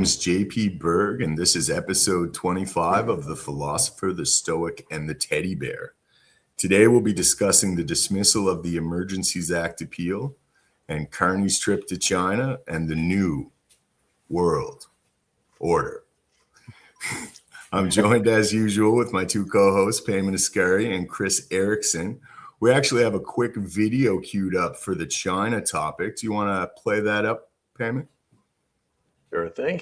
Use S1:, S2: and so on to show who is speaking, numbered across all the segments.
S1: Is JP Berg, and this is episode 25 of The Philosopher, the Stoic, and the Teddy Bear. Today we'll be discussing the dismissal of the Emergencies Act appeal and Carney's trip to China and the new world order. I'm joined as usual with my two co-hosts, Peyman Askari and Kris Eriksen. We actually have a quick video queued up for the China topic. Do you want to play that up, Peyman?
S2: Sure thing.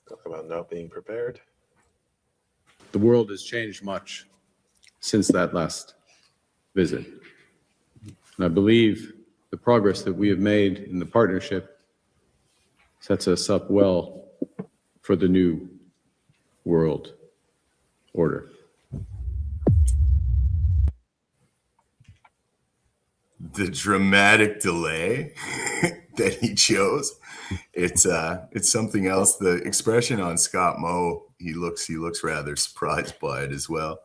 S2: Talk about not being prepared.
S3: The world has changed much since that last visit. And I believe the progress that we have made in the partnership sets us up well for the new world order.
S1: The dramatic delay that he chose, it's something else. The expression on Scott Moe, he looks rather surprised by it as well.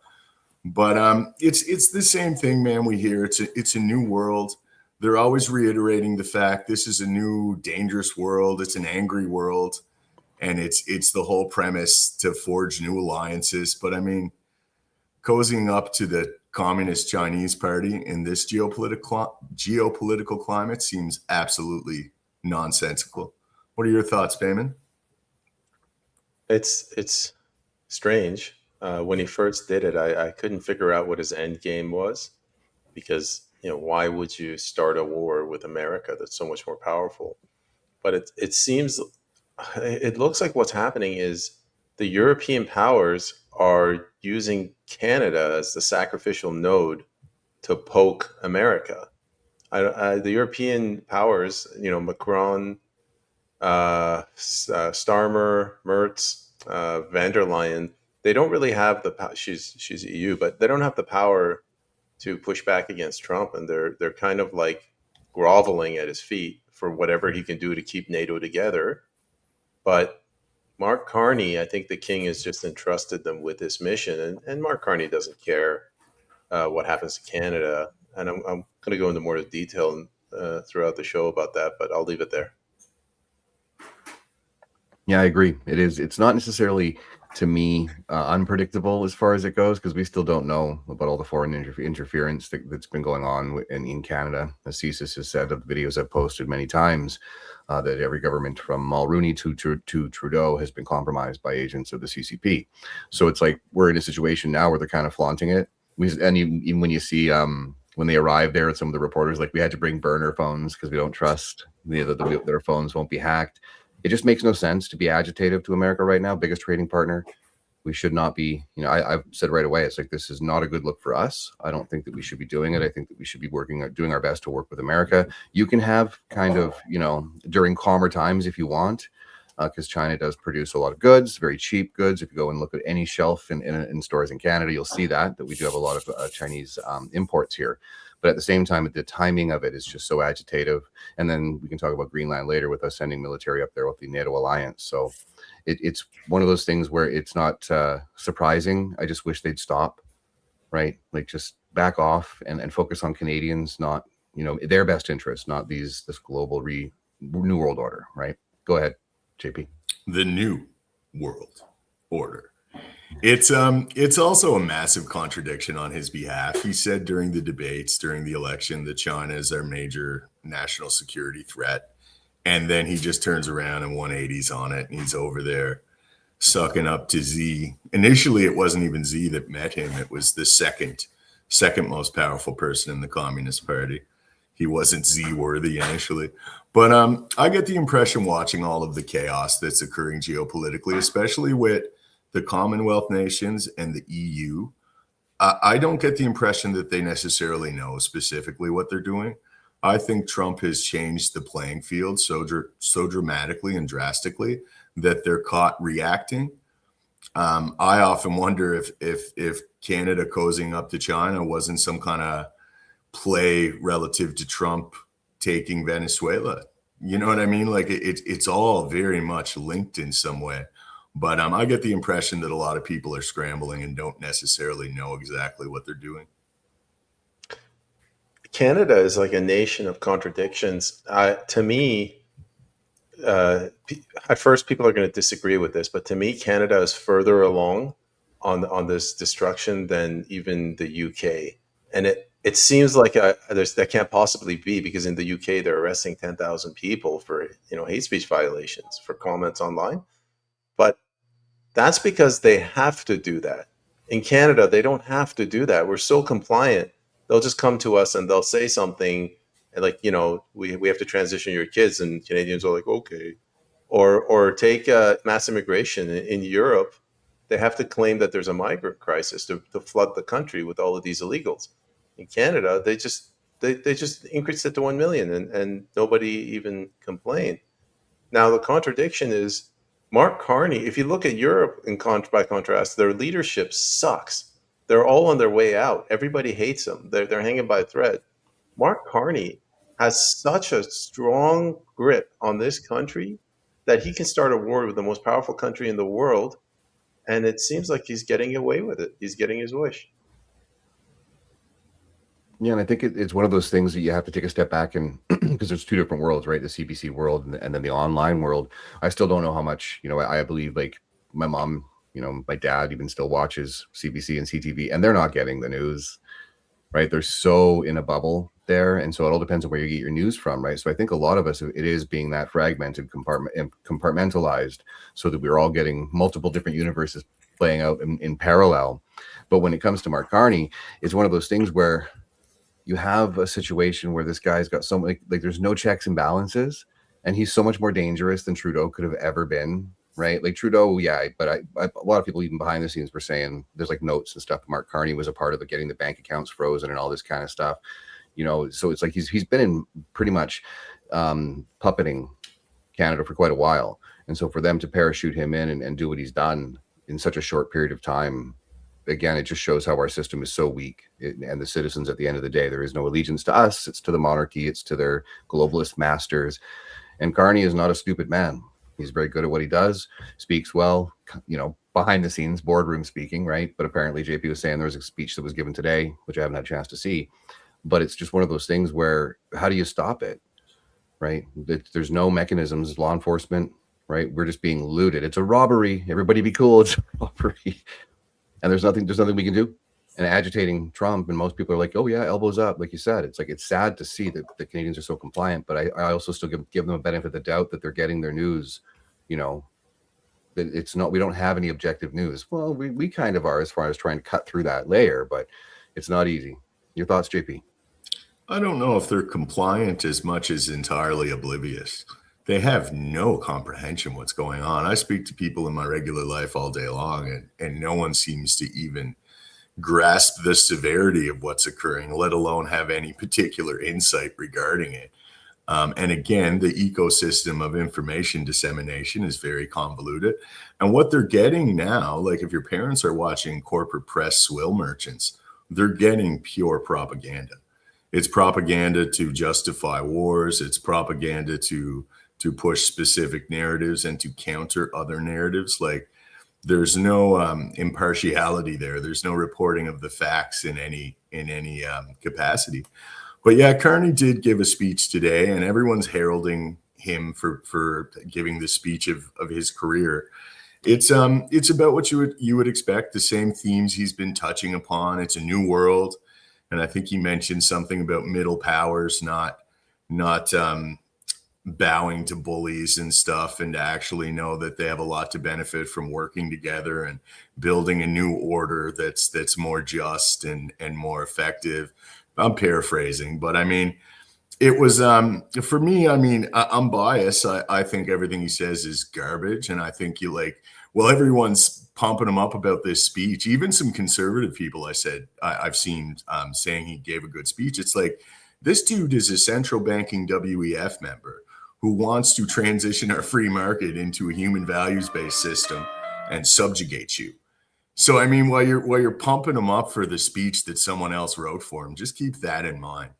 S1: But it's the same thing, man. We hear it's a new world. They're always reiterating the fact this is a new dangerous world. It's an angry world, and it's the whole premise to forge new alliances. But I mean, cozying up to the Communist Chinese Party in this geopolitical climate seems absolutely nonsensical. What are your thoughts, Peyman?
S2: It's strange. When he first did it, I couldn't figure out what his end game was, because why would you start a war with America that's so much more powerful? But it looks like what's happening is the European powers are using Canada as the sacrificial node to poke America. The European powers, Macron, Starmer, Merz, van der Leyen, they don't really have the power. She's EU, but they don't have the power to push back against Trump, and they're kind of like groveling at his feet for whatever he can do to keep NATO together. But Mark Carney, I think the king has just entrusted them with this mission, and Mark Carney doesn't care what happens to Canada. And I'm going to go into more detail throughout the show about that, but I'll leave it there.
S4: Yeah, I agree. It's not necessarily, to me, unpredictable as far as it goes, because we still don't know about all the foreign interference that's been going on in Canada. As CSIS has said, of the videos I've posted many times, that every government from Mulroney to Trudeau has been compromised by agents of the CCP. So it's like we're in a situation now where they're kind of flaunting it. And even when you see when they arrived there, some of the reporters, like, we had to bring burner phones because we don't trust their phones won't be hacked. It just makes no sense to be agitative to America right now, biggest trading partner. We should not be, I've said right away, it's like, this is not a good look for us. I don't think that we should be doing it. I think that we should be doing our best to work with America. You can have kind of, during calmer times if you want, because China does produce a lot of goods, very cheap goods. If you go and look at any shelf in stores in Canada, you'll see that we do have a lot of Chinese imports here. But at the same time, the timing of it is just so agitative. And then we can talk about Greenland later with us sending military up there with the NATO alliance. So it's one of those things where it's not surprising. I just wish they'd stop, right? Like, just back off and focus on Canadians, not, their best interests, not this global new world order, right? Go ahead, JP.
S1: The new world order. It's also a massive contradiction on his behalf. He said during the debates, during the election, that China is our major national security threat. And then he just turns around and 180s on it, and he's over there sucking up to Xi. Initially, it wasn't even Xi that met him. It was the second most powerful person in the Communist Party. He wasn't Xi worthy initially. But I get the impression, watching all of the chaos that's occurring geopolitically, especially with the Commonwealth nations and the EU, I don't get the impression that they necessarily know specifically what they're doing. I think Trump has changed the playing field so dramatically and drastically that they're caught reacting. I often wonder if Canada cozying up to China wasn't some kind of play relative to Trump taking Venezuela. You know what I mean? Like, it's all very much linked in some way. But I get the impression that a lot of people are scrambling and don't necessarily know exactly what they're doing.
S2: Canada is like a nation of contradictions. To me, at first people are going to disagree with this, but to me, Canada is further along on this destruction than even the UK. And it seems like that can't possibly be, because in the UK they're arresting 10,000 people for hate speech violations for comments online. But that's because they have to do that. In Canada, they don't have to do that. We're so compliant. They'll just come to us and they'll say something, and like, we have to transition your kids, and Canadians are like, okay. Or take mass immigration in Europe. They have to claim that there's a migrant crisis to flood the country with all of these illegals. In Canada, they just increased it to 1 million, and nobody even complained. Now the contradiction is Mark Carney. If you look at Europe by contrast, their leadership sucks. They're all on their way out. Everybody hates them. They're hanging by a thread. Mark Carney has such a strong grip on this country that he can start a war with the most powerful country in the world, and it seems like he's getting away with it. He's getting his wish.
S4: Yeah, and I think it's one of those things that you have to take a step back, and because there's two different worlds, right? The CBC world and then the online world. I still don't know how much, I believe, like my mom, my dad even still watches CBC and CTV, and they're not getting the news, right? They're so in a bubble there. And so it all depends on where you get your news from, right? So I think a lot of us, it is being that fragmented, compartmentalized, so that we're all getting multiple different universes playing out in parallel. But when it comes to Mark Carney, it's one of those things where you have a situation where this guy's got so like there's no checks and balances, and he's so much more dangerous than Trudeau could have ever been, right? Like Trudeau, yeah, but a lot of people even behind the scenes were saying there's like notes and stuff. Mark Carney was a part of getting the bank accounts frozen and all this kind of stuff, so it's like he's been in pretty much puppeting Canada for quite a while. And so for them to parachute him in and do what he's done in such a short period of time, again, it just shows how our system is so weak. And the citizens, at the end of the day, there is no allegiance to us. It's to the monarchy. It's to their globalist masters. And Carney is not a stupid man. He's very good at what he does, speaks well, behind the scenes, boardroom speaking, right? But apparently JP was saying there was a speech that was given today, which I haven't had a chance to see. But it's just one of those things where, how do you stop it, right? There's no mechanisms, law enforcement, right? We're just being looted. It's a robbery. Everybody be cool. It's a robbery. And there's nothing we can do. And agitating Trump, and most people are like, oh yeah, elbows up, like you said. It's like, it's sad to see that the Canadians are so compliant, but I also still give them a benefit of the doubt that they're getting their news, that it's not, we don't have any objective news. Well, we kind of are, as far as trying to cut through that layer, but it's not easy. Your thoughts, JP?
S1: I don't know if they're compliant as much as entirely oblivious. They have no comprehension what's going on. I speak to people in my regular life all day long, and no one seems to even grasp the severity of what's occurring, let alone have any particular insight regarding it. And again, the ecosystem of information dissemination is very convoluted. And what they're getting now, like if your parents are watching corporate press swill merchants, they're getting pure propaganda. It's propaganda to justify wars. It's propaganda to push specific narratives and to counter other narratives. Like there's no impartiality there. There's no reporting of the facts in any capacity. But yeah, Carney did give a speech today, and everyone's heralding him for giving the speech of his career. It's about what you would expect, the same themes he's been touching upon. It's a new world. And I think he mentioned something about middle powers not bowing to bullies and stuff, and to actually know that they have a lot to benefit from working together and building a new order that's more just and more effective. I'm paraphrasing, but I mean, it was for me, I mean, I'm biased. I think everything he says is garbage, and I think everyone's pumping him up about this speech. Even some conservative people I've seen saying he gave a good speech. It's like, this dude is a central banking WEF member who wants to transition our free market into a human values-based system and subjugate you. So, I mean, while you're pumping him up for the speech that someone else wrote for him, just keep that in mind.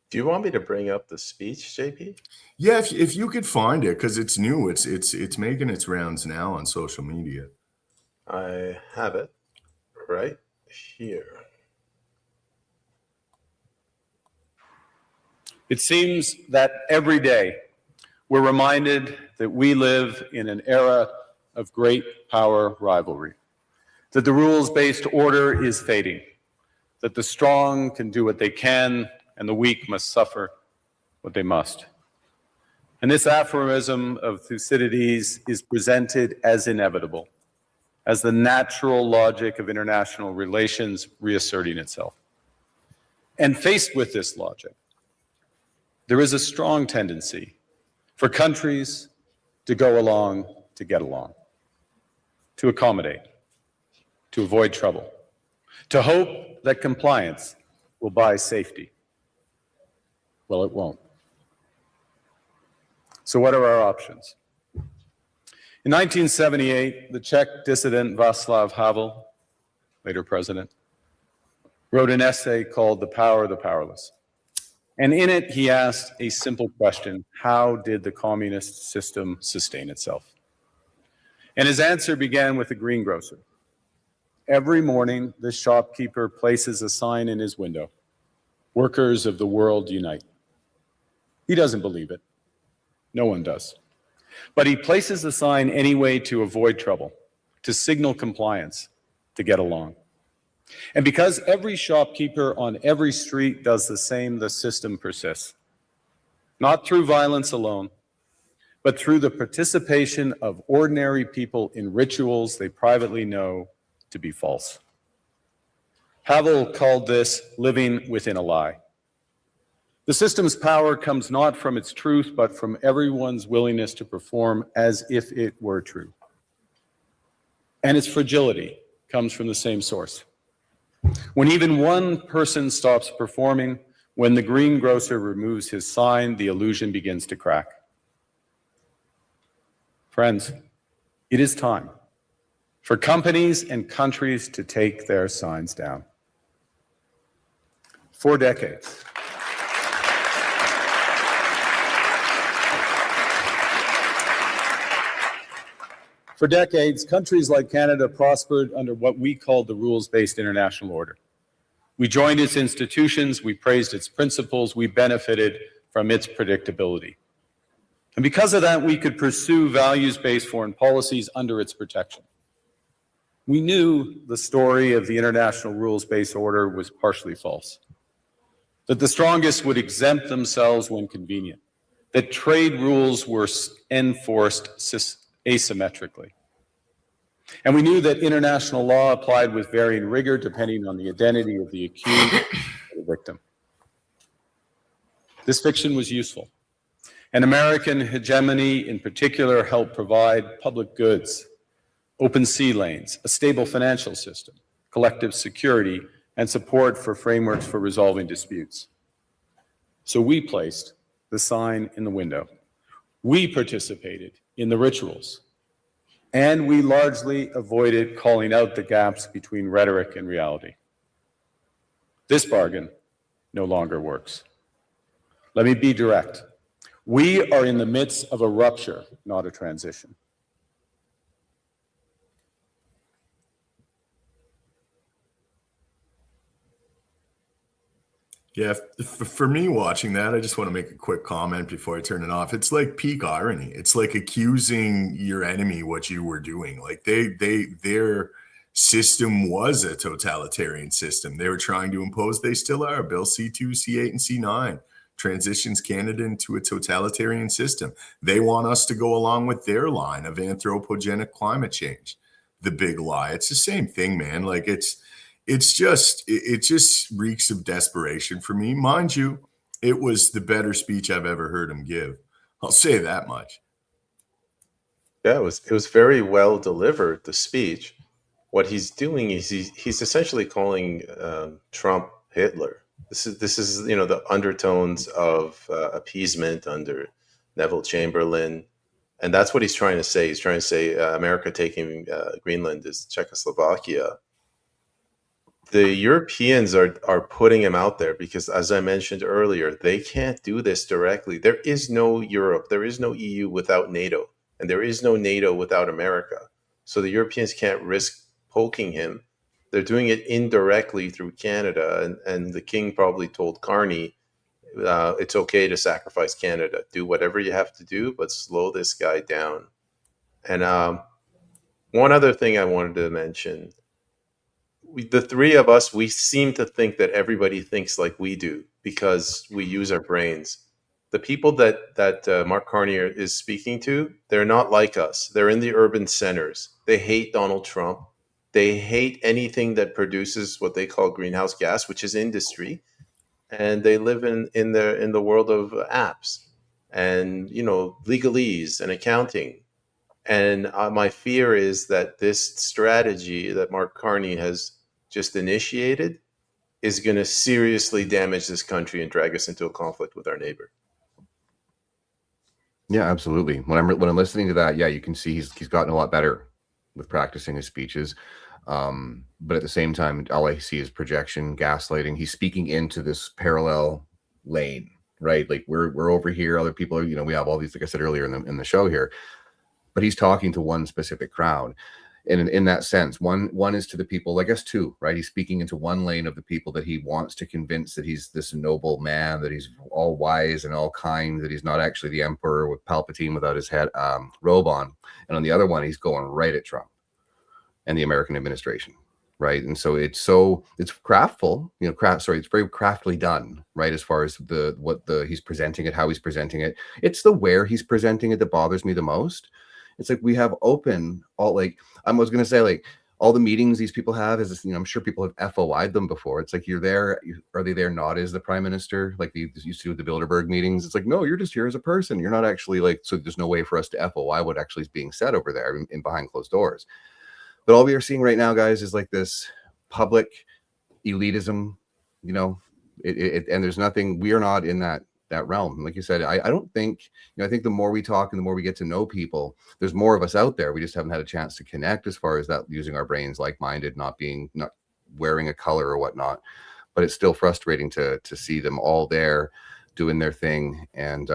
S2: Do you want me to bring up the speech, JP?
S1: Yeah, if you could find it, because it's new. It's making its rounds now on social media.
S2: I have it right here.
S3: It seems that every day we're reminded that we live in an era of great power rivalry, that the rules-based order is fading, that the strong can do what they can and the weak must suffer what they must. And this aphorism of Thucydides is presented as inevitable, as the natural logic of international relations reasserting itself. And faced with this logic, there is a strong tendency for countries to go along to get along, to accommodate, to avoid trouble, to hope that compliance will buy safety. Well, it won't. So what are our options? In 1978, the Czech dissident Václav Havel, later president, wrote an essay called The Power of the Powerless. And in it, he asked a simple question: how did the communist system sustain itself? And his answer began with the greengrocer. Every morning, the shopkeeper places a sign in his window: "Workers of the world unite." He doesn't believe it. No one does. But he places the sign anyway to avoid trouble, to signal compliance, to get along. And because every shopkeeper on every street does the same, the system persists. Not through violence alone, but through the participation of ordinary people in rituals they privately know to be false. Havel called this living within a lie. The system's power comes not from its truth, but from everyone's willingness to perform as if it were true. And its fragility comes from the same source. When even one person stops performing, when the greengrocer removes his sign, the illusion begins to crack. Friends, it is time for companies and countries to take their signs down. For decades, countries like Canada prospered under what we called the rules-based international order. We joined its institutions, we praised its principles, we benefited from its predictability. And because of that, we could pursue values-based foreign policies under its protection. We knew the story of the international rules-based order was partially false, that the strongest would exempt themselves when convenient, that trade rules were enforced asymmetrically. And we knew that international law applied with varying rigor depending on the identity of the accused or the victim. This fiction was useful. And American hegemony in particular helped provide public goods, open sea lanes, a stable financial system, collective security, and support for frameworks for resolving disputes. So we placed the sign in the window. We participated in the rituals. And we largely avoided calling out the gaps between rhetoric and reality. This bargain no longer works. Let me be direct. We are in the midst of a rupture, not a transition.
S1: Yeah, for me watching that, I just want to make a quick comment before I turn it off. It's like peak irony. It's like accusing your enemy what you were doing. Like their system was a totalitarian system. They were trying to impose, they still are, Bill C2, C8, and C9 transitions Canada into a totalitarian system. They want us to go along with their line of anthropogenic climate change. The big lie. It's the same thing, man. Like it just reeks of desperation for me. Mind you, it was the better speech I've ever heard him give. I'll say that much.
S2: Yeah, it was very well delivered, the speech. What he's doing is he's essentially calling Trump Hitler. This is the undertones of appeasement under Neville Chamberlain, and that's what he's trying to say. He's trying to say America taking Greenland is Czechoslovakia. The Europeans are putting him out there because, as I mentioned earlier, they can't do this directly. There is no Europe, there is no EU without NATO, and there is no NATO without America. So the Europeans can't risk poking him. They're doing it indirectly through Canada, and the king probably told Carney, It's okay to sacrifice Canada. Do whatever you have to do, but slow this guy down. And one other thing I wanted to mention. The three of us, we seem to think that everybody thinks like we do because we use our brains. The people that Mark Carney is speaking to, they're not like us. They're in the urban centers. They hate Donald Trump. They hate anything that produces what they call greenhouse gas, which is industry. And they live in the world of apps and legalese and accounting. And my fear is that this strategy that Mark Carney has just initiated is going to seriously damage this country and drag us into a conflict with our neighbor.
S4: Yeah, absolutely. When I'm listening to that, yeah, you can see he's gotten a lot better with practicing his speeches. But at the same time, all I see is projection, gaslighting. He's speaking into this parallel lane, right? Like we're over here, other people are, we have all these, like I said earlier in the show here, but he's talking to one specific crowd. And in that sense, one is to the people, I guess two, right? He's speaking into one lane of the people that he wants to convince that he's this noble man, that he's all wise and all kind, that he's not actually the emperor with Palpatine without his head robe on. And on the other one, he's going right at Trump and the American administration, right? And so it's craftful, it's very craftily done, right? As far as he's presenting it, how he's presenting it. It's the where he's presenting it that bothers me the most. It's like we have open all, like I was going to say, like all the meetings these people have is this, I'm sure people have FOI'd them before. It's like, you're there. Are they there not as the prime minister? Like they used to do with the Bilderberg meetings. It's like, no, you're just here as a person. You're not actually so there's no way for us to FOI what actually is being said over there in behind closed doors. But all we are seeing right now, guys, is like this public elitism, and there's nothing, we are not in that realm. Like you said, I don't think, I think the more we talk and the more we get to know people, there's more of us out there. We just haven't had a chance to connect as far as that, using our brains, like-minded, not wearing a color or whatnot. But it's still frustrating to see them all there doing their thing. And,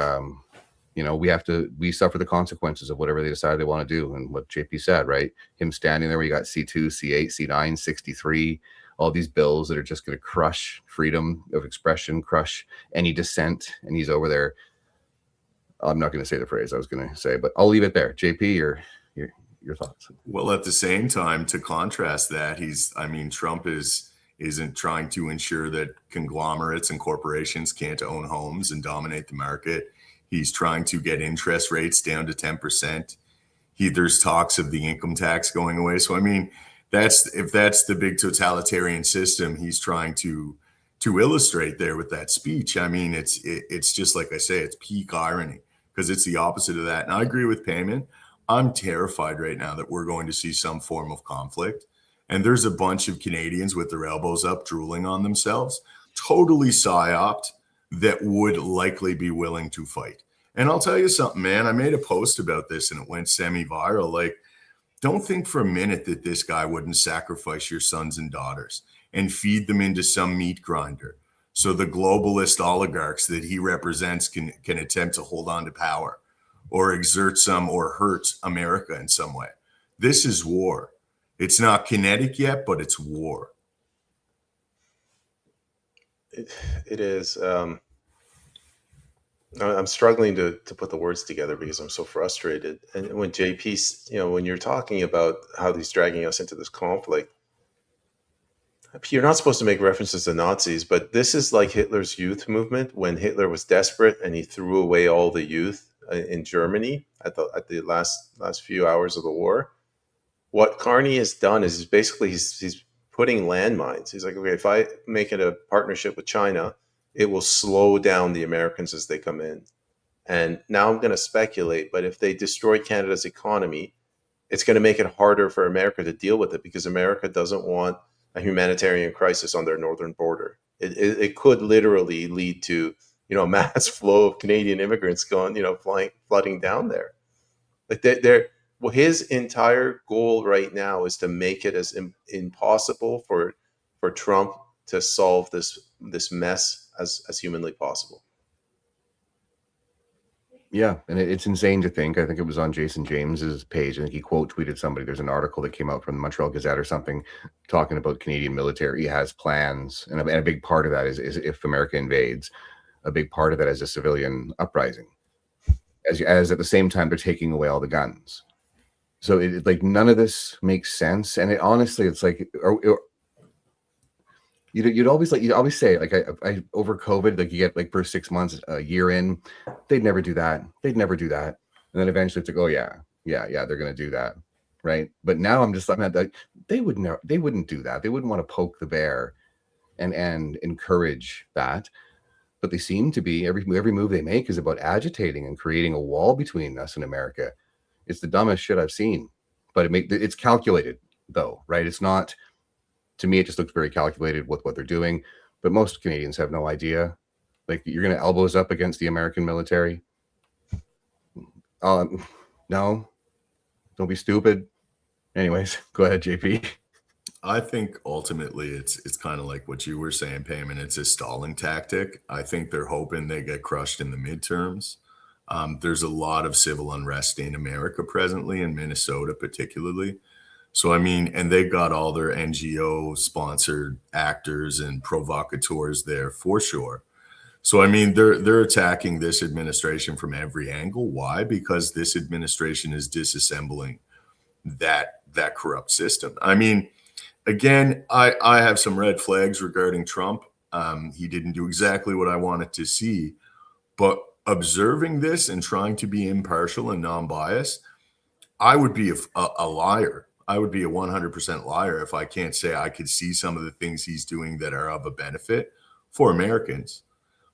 S4: we suffer the consequences of whatever they decide they want to do. And what JP said, right? Him standing there where you got C2, C8, C9, 63, all these bills that are just going to crush freedom of expression, crush any dissent. And he's over there. I'm not going to say the phrase I was going to say, but I'll leave it there. JP, your thoughts.
S1: Well, at the same time, to contrast that, Trump isn't trying to ensure that conglomerates and corporations can't own homes and dominate the market. He's trying to get interest rates down to 10%. There's talks of the income tax going away. So, if that's the big totalitarian system he's trying to illustrate there with that speech, it's just like I say, it's peak irony because it's the opposite of that. And I agree with Peyman. I'm terrified right now that we're going to see some form of conflict. And there's a bunch of Canadians with their elbows up, drooling on themselves, totally psyoped, that would likely be willing to fight. And I'll tell you something, man, I made a post about this and it went semi-viral. Like, don't think for a minute that this guy wouldn't sacrifice your sons and daughters and feed them into some meat grinder so the globalist oligarchs that he represents can attempt to hold on to power or exert some or hurt America in some way. This is war. It's not kinetic yet, but it's war.
S2: It is. I'm struggling to put the words together because I'm so frustrated. And when JP, when you're talking about how he's dragging us into this conflict, you're not supposed to make references to Nazis, but this is like Hitler's youth movement when Hitler was desperate and he threw away all the youth in Germany at the last few hours of the war. What Carney has done is basically he's putting landmines. He's like, okay, if I make it a partnership with China, it will slow down the Americans as they come in. And now I'm going to speculate, but if they destroy Canada's economy, it's going to make it harder for America to deal with it because America doesn't want a humanitarian crisis on their northern border. It could literally lead to, a mass flow of Canadian immigrants going, flooding down there. Like his entire goal right now is to make it as impossible for Trump to solve this mess as humanly possible.
S4: Yeah, and it's insane to think. I think it was on Jason James's page. I think he quote tweeted somebody. There's an article that came out from the Montreal Gazette or something talking about Canadian military has plans, and a big part of that is if America invades, a big part of it as a civilian uprising, as at the same time they're taking away all the guns. So like none of this makes sense. And honestly, it's like, you'd always say, like, I over COVID, like you get like for 6 months, a year in, they'd never do that. They'd never do that. And then eventually it's like, oh yeah, they're going to do that. Right. But now I'm like, they wouldn't do that. They wouldn't want to poke the bear and encourage that. But they seem to be. Every move they make is about agitating and creating a wall between us and America. It's the dumbest shit I've seen, but it's calculated though, right? It's not, to me, it just looks very calculated with what they're doing, but most Canadians have no idea. Like, you're going to elbows up against the American military. No, don't be stupid. Anyways, go ahead, JP.
S1: I think ultimately it's kind of like what you were saying, Peyman. It's a stalling tactic. I think they're hoping they get crushed in the midterms. There's a lot of civil unrest in America presently, in Minnesota particularly. So, I mean, and they've got all their NGO-sponsored actors and provocateurs there for sure. So, I mean, they're attacking this administration from every angle. Why? Because this administration is disassembling that corrupt system. I mean, again, I have some red flags regarding Trump. He didn't do exactly what I wanted to see, but observing this and trying to be impartial and non-biased, I would be a liar. I would be a 100% liar if I can't say I could see some of the things he's doing that are of a benefit for Americans.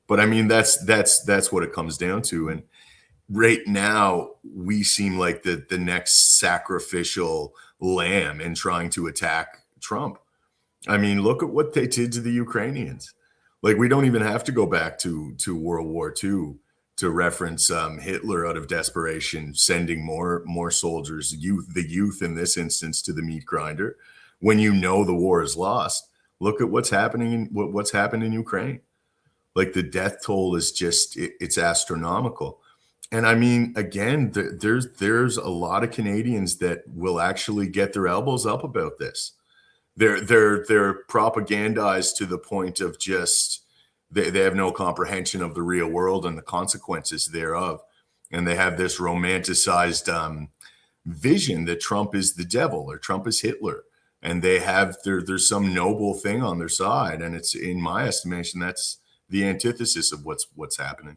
S1: But I mean, that's what it comes down to. And right now, we seem like the next sacrificial lamb in trying to attack Trump. I mean, look at what they did to the Ukrainians. Like, we don't even have to go back to World War II to reference Hitler out of desperation, sending more soldiers, the youth in this instance, to the meat grinder. When you know the war is lost, look at what's happening what's happened in Ukraine. Like, the death toll is just it's astronomical. And I mean, again, there's a lot of Canadians that will actually get their elbows up about this. They're propagandized to the point of just they have no comprehension of the real world and the consequences thereof. And they have this romanticized vision that Trump is the devil or Trump is Hitler. And they have there's some noble thing on their side. And it's, in my estimation, that's the antithesis of what's happening.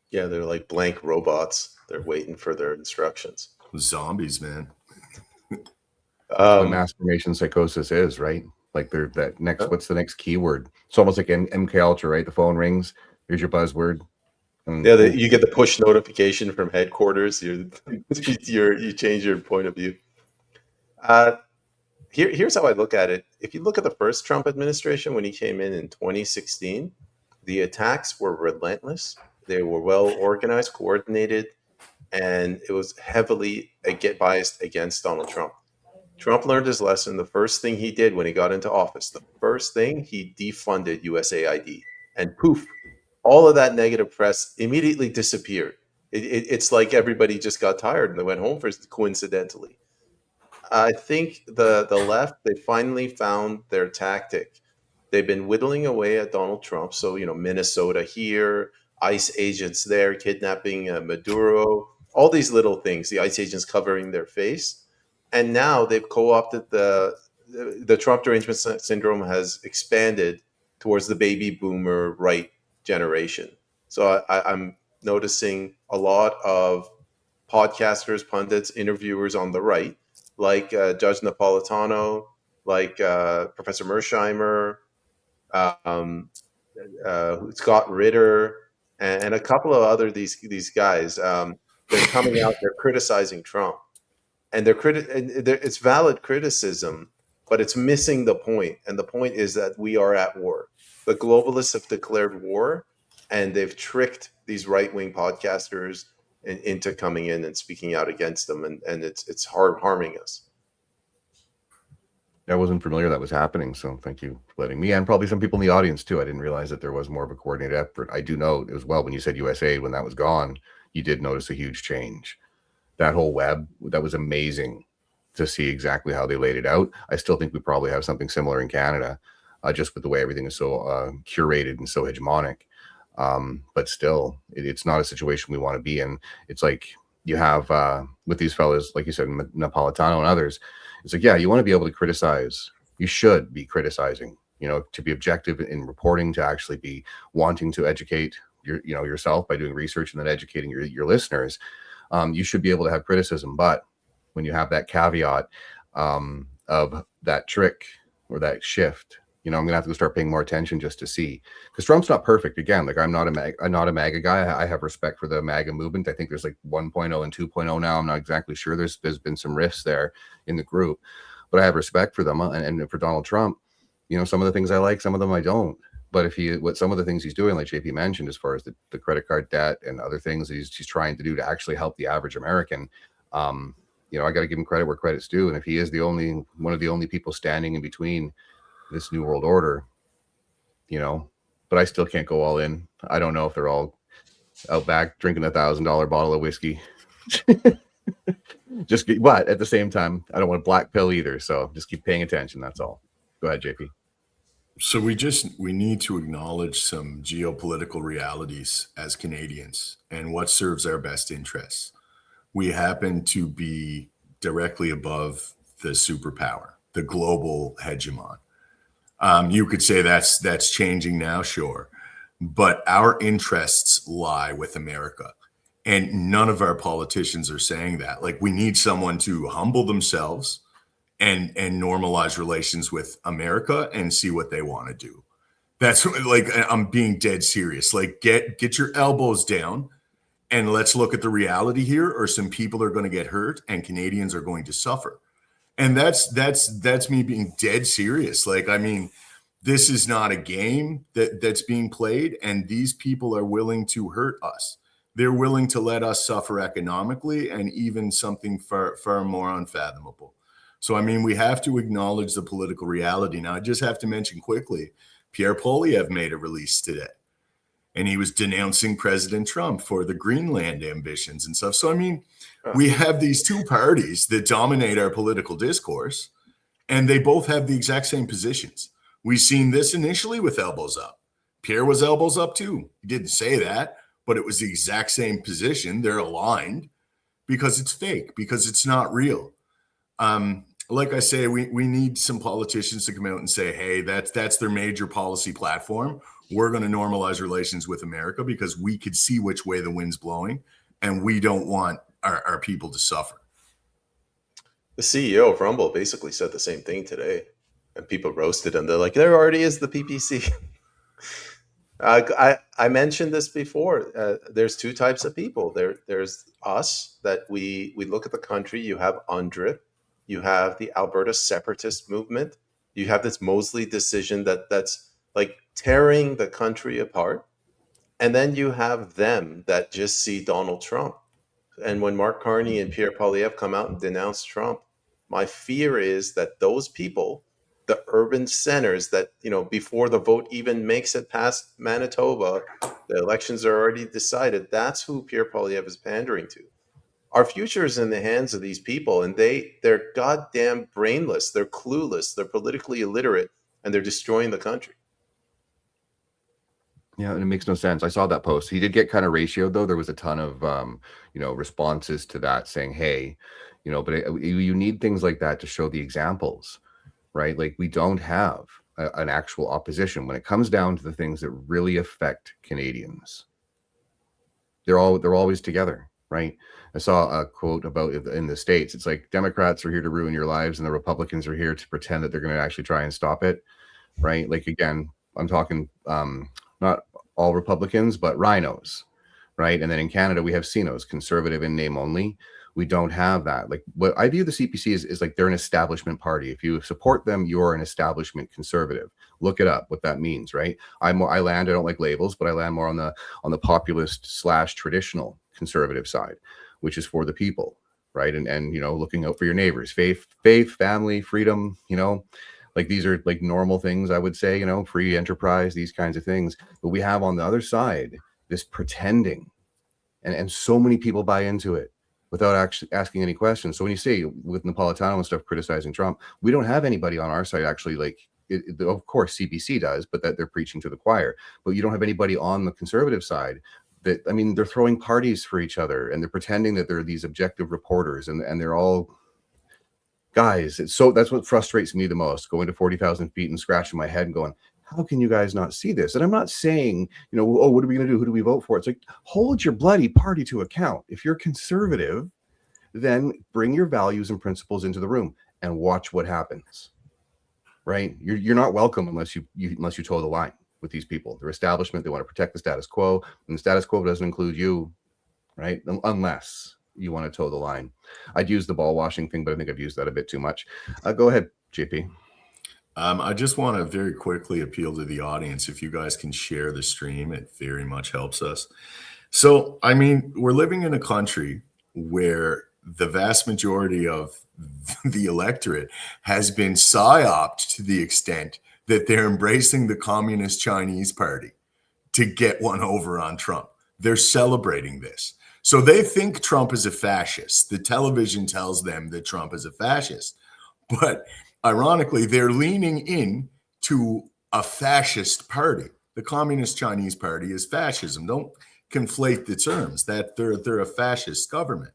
S2: Yeah, they're like blank robots. They're waiting for their instructions.
S1: Zombies, man.
S4: What mass formation psychosis is, right? Like, they're that next. What's the next keyword? It's almost like MK Ultra, right? The phone rings. Here's your buzzword. And,
S2: yeah, you get the push notification from headquarters. You change your point of view. Here's how I look at it. If you look at the first Trump administration, when he came in 2016, the attacks were relentless. They were well organized, coordinated, and it was heavily biased against Donald Trump. Trump learned his lesson. The first thing he did when he got into office, he defunded USAID. And poof, all of that negative press immediately disappeared. It's like everybody just got tired and they went home coincidentally. I think the left, they finally found their tactic. They've been whittling away at Donald Trump. So, Minnesota here, ICE agents there, kidnapping Maduro, all these little things, the ICE agents covering their face. And now they've co-opted the Trump derangement syndrome has expanded towards the baby boomer right generation. So I'm noticing a lot of podcasters, pundits, interviewers on the right, like Judge Napolitano, like Professor Mersheimer, Scott Ritter, and a couple of other these guys. They're coming out, they're criticizing Trump. And it's valid criticism, but it's missing the point. And the point is that we are at war. The globalists have declared war, and they've tricked these right-wing podcasters into coming in and speaking out against them, and it's harming us.
S4: I wasn't familiar that was happening, so thank you for letting me, and probably some people in the audience too. I didn't realize that there was more of a coordinated effort. I do know as well, when you said USA, when that was gone, you did notice a huge change. That whole web, that was amazing to see exactly how they laid it out. I still think we probably have something similar in Canada, just with the way everything is so curated and so hegemonic. But still, it's not a situation we want to be in. It's like you have with these fellas, like you said, Napolitano and others. It's like, yeah, you want to be able to criticize. You should be criticizing, to be objective in reporting, to actually be wanting to educate yourself by doing research and then educating your listeners. You should be able to have criticism, but when you have that caveat of that trick or that shift, I'm gonna have to start paying more attention just to see, because Trump's not perfect. Again, like I'm not a MAGA guy. I have respect for the MAGA movement. I think there's like 1.0 and 2.0 now. I'm not exactly sure. There's been some rifts there in the group, but I have respect for them. And for Donald Trump, some of the things I like, some of them I don't. But some of the things he's doing, like JP mentioned, as far as the credit card debt and other things he's trying to do to actually help the average American, I got to give him credit where credit's due. And if he is one of the only people standing in between this new world order, but I still can't go all in. I don't know if they're all out back drinking $1,000 bottle of whiskey. But at the same time, I don't want a black pill either. So just keep paying attention. That's all. Go ahead, JP.
S1: So we need to acknowledge some geopolitical realities as Canadians and what serves our best interests. We happen to be directly above the superpower, the global hegemon. You could say that's changing now, sure, but our interests lie with America, and none of our politicians are saying that. Like, we need someone to humble themselves and normalize relations with America and see what they want to do. That's like, I'm being dead serious. Like, get your elbows down and let's look at the reality here, or some people are going to get hurt and Canadians are going to suffer. And that's me being dead serious. Like, I mean, this is not a game that's being played, and these people are willing to hurt us. They're willing to let us suffer economically, and even something far more unfathomable. So, I mean, we have to acknowledge the political reality. Now, I just have to mention quickly, Pierre Poilievre made a release today, and he was denouncing President Trump for the Greenland ambitions and stuff. So, I mean, we have these two parties that dominate our political discourse, and they both have the exact same positions. We've seen this initially with elbows up. Pierre was elbows up too. He didn't say that, but it was the exact same position. They're aligned because it's fake, because it's not real. Like I say, we need some politicians to come out and say, hey, that's their major policy platform. We're going to normalize relations with America because we could see which way the wind's blowing, and we don't want our people to suffer.
S2: The CEO of Rumble basically said the same thing today, and people roasted him. They're like, there already is the PPC. I mentioned this before. There's two types of people. There's us, that we look at the country. You have UNDRIP. You have the Alberta separatist movement. You have this Mosley decision that's like tearing the country apart. And then you have them that just see Donald Trump. And when Mark Carney and Pierre Poilievre come out and denounce Trump, my fear is that those people, the urban centers that, before the vote even makes it past Manitoba, the elections are already decided. That's who Pierre Poilievre is pandering to. Our future is in the hands of these people, and they're goddamn brainless. They're clueless. They're politically illiterate, and they're destroying the country.
S4: Yeah, and it makes no sense. I saw that post. He did get kind of ratioed, though. There was a ton of, responses to that saying, hey, but you need things like that to show the examples, right? Like, we don't have an actual opposition when it comes down to the things that really affect Canadians. They're always together, right? I saw a quote about in the States. It's like, Democrats are here to ruin your lives, and the Republicans are here to pretend that they're going to actually try and stop it, right? Like, again, I'm talking not all Republicans, but rhinos, right? And then in Canada, we have CINOs, conservative in name only. We don't have that. Like, what I view the CPC is like, they're an establishment party. If you support them, you're an establishment conservative. Look it up, what that means, right? I don't like labels, but I land more on the populist / traditional conservative side, which is for the people, right? And looking out for your neighbors, faith, family, freedom, like, these are like normal things, I would say, free enterprise, these kinds of things. But we have on the other side this pretending, and so many people buy into it without actually asking any questions. So when you say with Napolitano and stuff criticizing Trump, we don't have anybody on our side actually like of course CBC does, but that they're preaching to the choir. But you don't have anybody on the conservative side that, I mean, they're throwing parties for each other and they're pretending that they're these objective reporters, and they're all guys. That's what frustrates me the most, going to 40,000 feet and scratching my head and going, how can you guys not see this? And I'm not saying, oh, what are we going to do? Who do we vote for? It's like, hold your bloody party to account. If you're conservative, then bring your values and principles into the room and watch what happens. Right? You're not welcome unless you toe the line with these people. They're establishment. They want to protect the status quo, and the status quo doesn't include you, right? Unless you want to toe the line. I'd use the ball washing thing, but I think I've used that a bit too much. Go ahead, JP.
S1: I just want to very quickly appeal to the audience. If you guys can share the stream, it very much helps us. So, I mean, we're living in a country where the vast majority of the electorate has been psyoped to the extent that they're embracing the Communist Chinese Party to get one over on Trump. They're celebrating this. So they think Trump is a fascist. The television tells them that Trump is a fascist. But ironically, they're leaning in to a fascist party. The Communist Chinese Party is fascism. Don't conflate the terms. That they're a fascist government.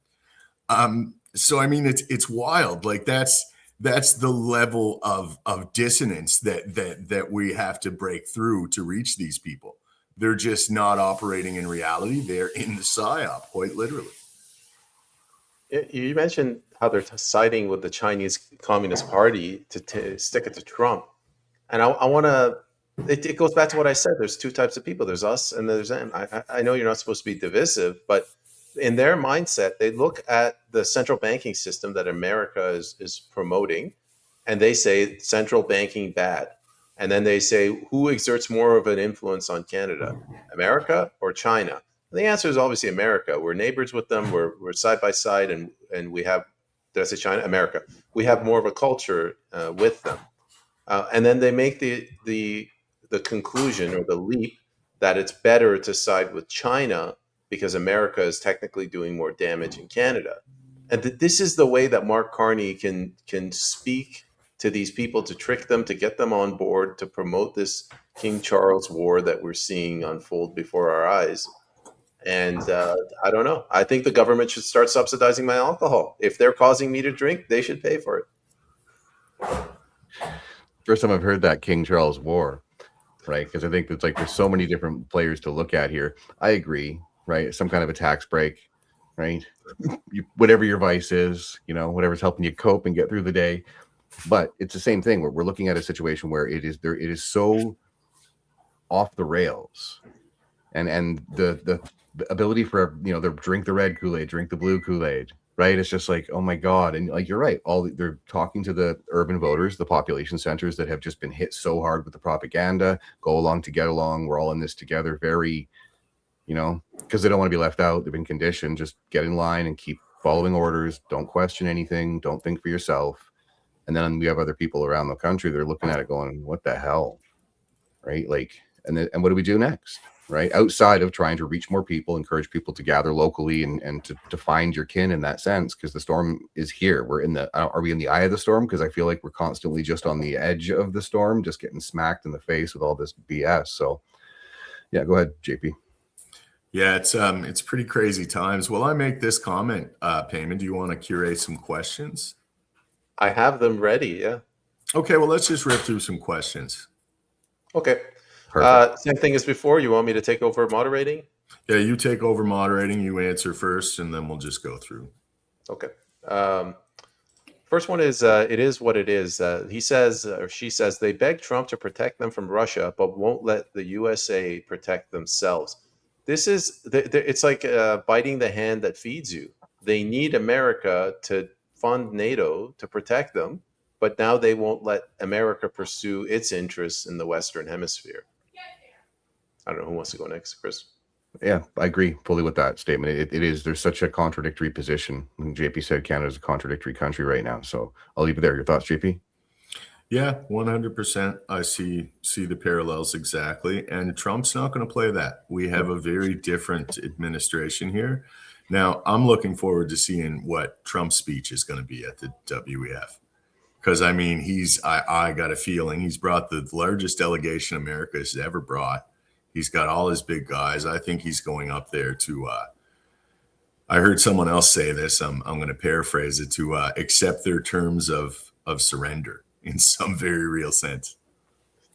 S1: So I mean, it's wild. Like that's the level of dissonance that we have to break through to reach these people. They're just not operating in reality. They're in the psyop, quite literally.
S2: You mentioned how they're siding with the Chinese Communist Party to stick it to Trump. And I want to, it goes back to what I said. There's two types of people. There's us and there's them. I know you're not supposed to be divisive, but in their mindset, they look at the central banking system that America is promoting, and they say central banking bad. And then they say, who exerts more of an influence on Canada, America or China? And the answer is obviously America. We're neighbors with them. We're side by side, and we have, did I say China? America. We have more of a culture with them. And then they make the conclusion or the leap that it's better to side with China because America is technically doing more damage in Canada. And this is the way that Mark Carney can speak to these people, to trick them, to get them on board, to promote this King Charles war that we're seeing unfold before our eyes. And I don't know. I think the government should start subsidizing my alcohol. If they're causing me to drink, they should pay for it.
S4: First time I've heard that King Charles war, right? Because I think it's like there's so many different players to look at here. I agree, right? Some kind of a tax break, right? Whatever your vice is, whatever's helping you cope and get through the day. But it's the same thing where we're looking at a situation where it is so off the rails, and the ability for the drink the red Kool-Aid, drink the blue Kool-Aid, right? It's just like, oh my God. And like, you're right. They're talking to the urban voters, the population centers that have just been hit so hard with the propaganda, go along to get along. We're all in this together. Very, because they don't want to be left out. They've been conditioned, just get in line and keep following orders. Don't question anything. Don't think for yourself. And then we have other people around the country. They're looking at it going, what the hell? Right. Like, and what do we do next? Right. Outside of trying to reach more people, encourage people to gather locally and to find your kin in that sense, because the storm is here. Are we in the eye of the storm? Because I feel like we're constantly just on the edge of the storm, just getting smacked in the face with all this BS. So yeah, go ahead, JP.
S1: Yeah, it's pretty crazy times. While I make this comment, Peyman, do you want to curate some questions?
S2: I have them ready. Yeah.
S1: Okay. Well, let's just rip through some questions.
S2: Okay. Same thing as before. You want me to take over moderating?
S1: Yeah, you take over moderating. You answer first, and then we'll just go through.
S2: Okay. First one is, it is what it is. He says, or she says, they beg Trump to protect them from Russia, but won't let the USA protect themselves. This is, it's like biting the hand that feeds you. They need America to fund NATO to protect them, but now they won't let America pursue its interests in the Western Hemisphere. I don't know who wants to go next, Chris.
S4: Yeah, I agree fully with that statement. It is. There's such a contradictory position. JP said Canada's a contradictory country right now. So I'll leave it there. Your thoughts, JP?
S1: Yeah, 100%. I see the parallels exactly. And Trump's not going to play that. We have a very different administration here. Now, I'm looking forward to seeing what Trump's speech is going to be at the WEF. Because I mean, I got a feeling he's brought the largest delegation America has ever brought. He's got all his big guys. I think he's going up there to. I heard someone else say this. I'm going to paraphrase it, to accept their terms of surrender in some very real sense.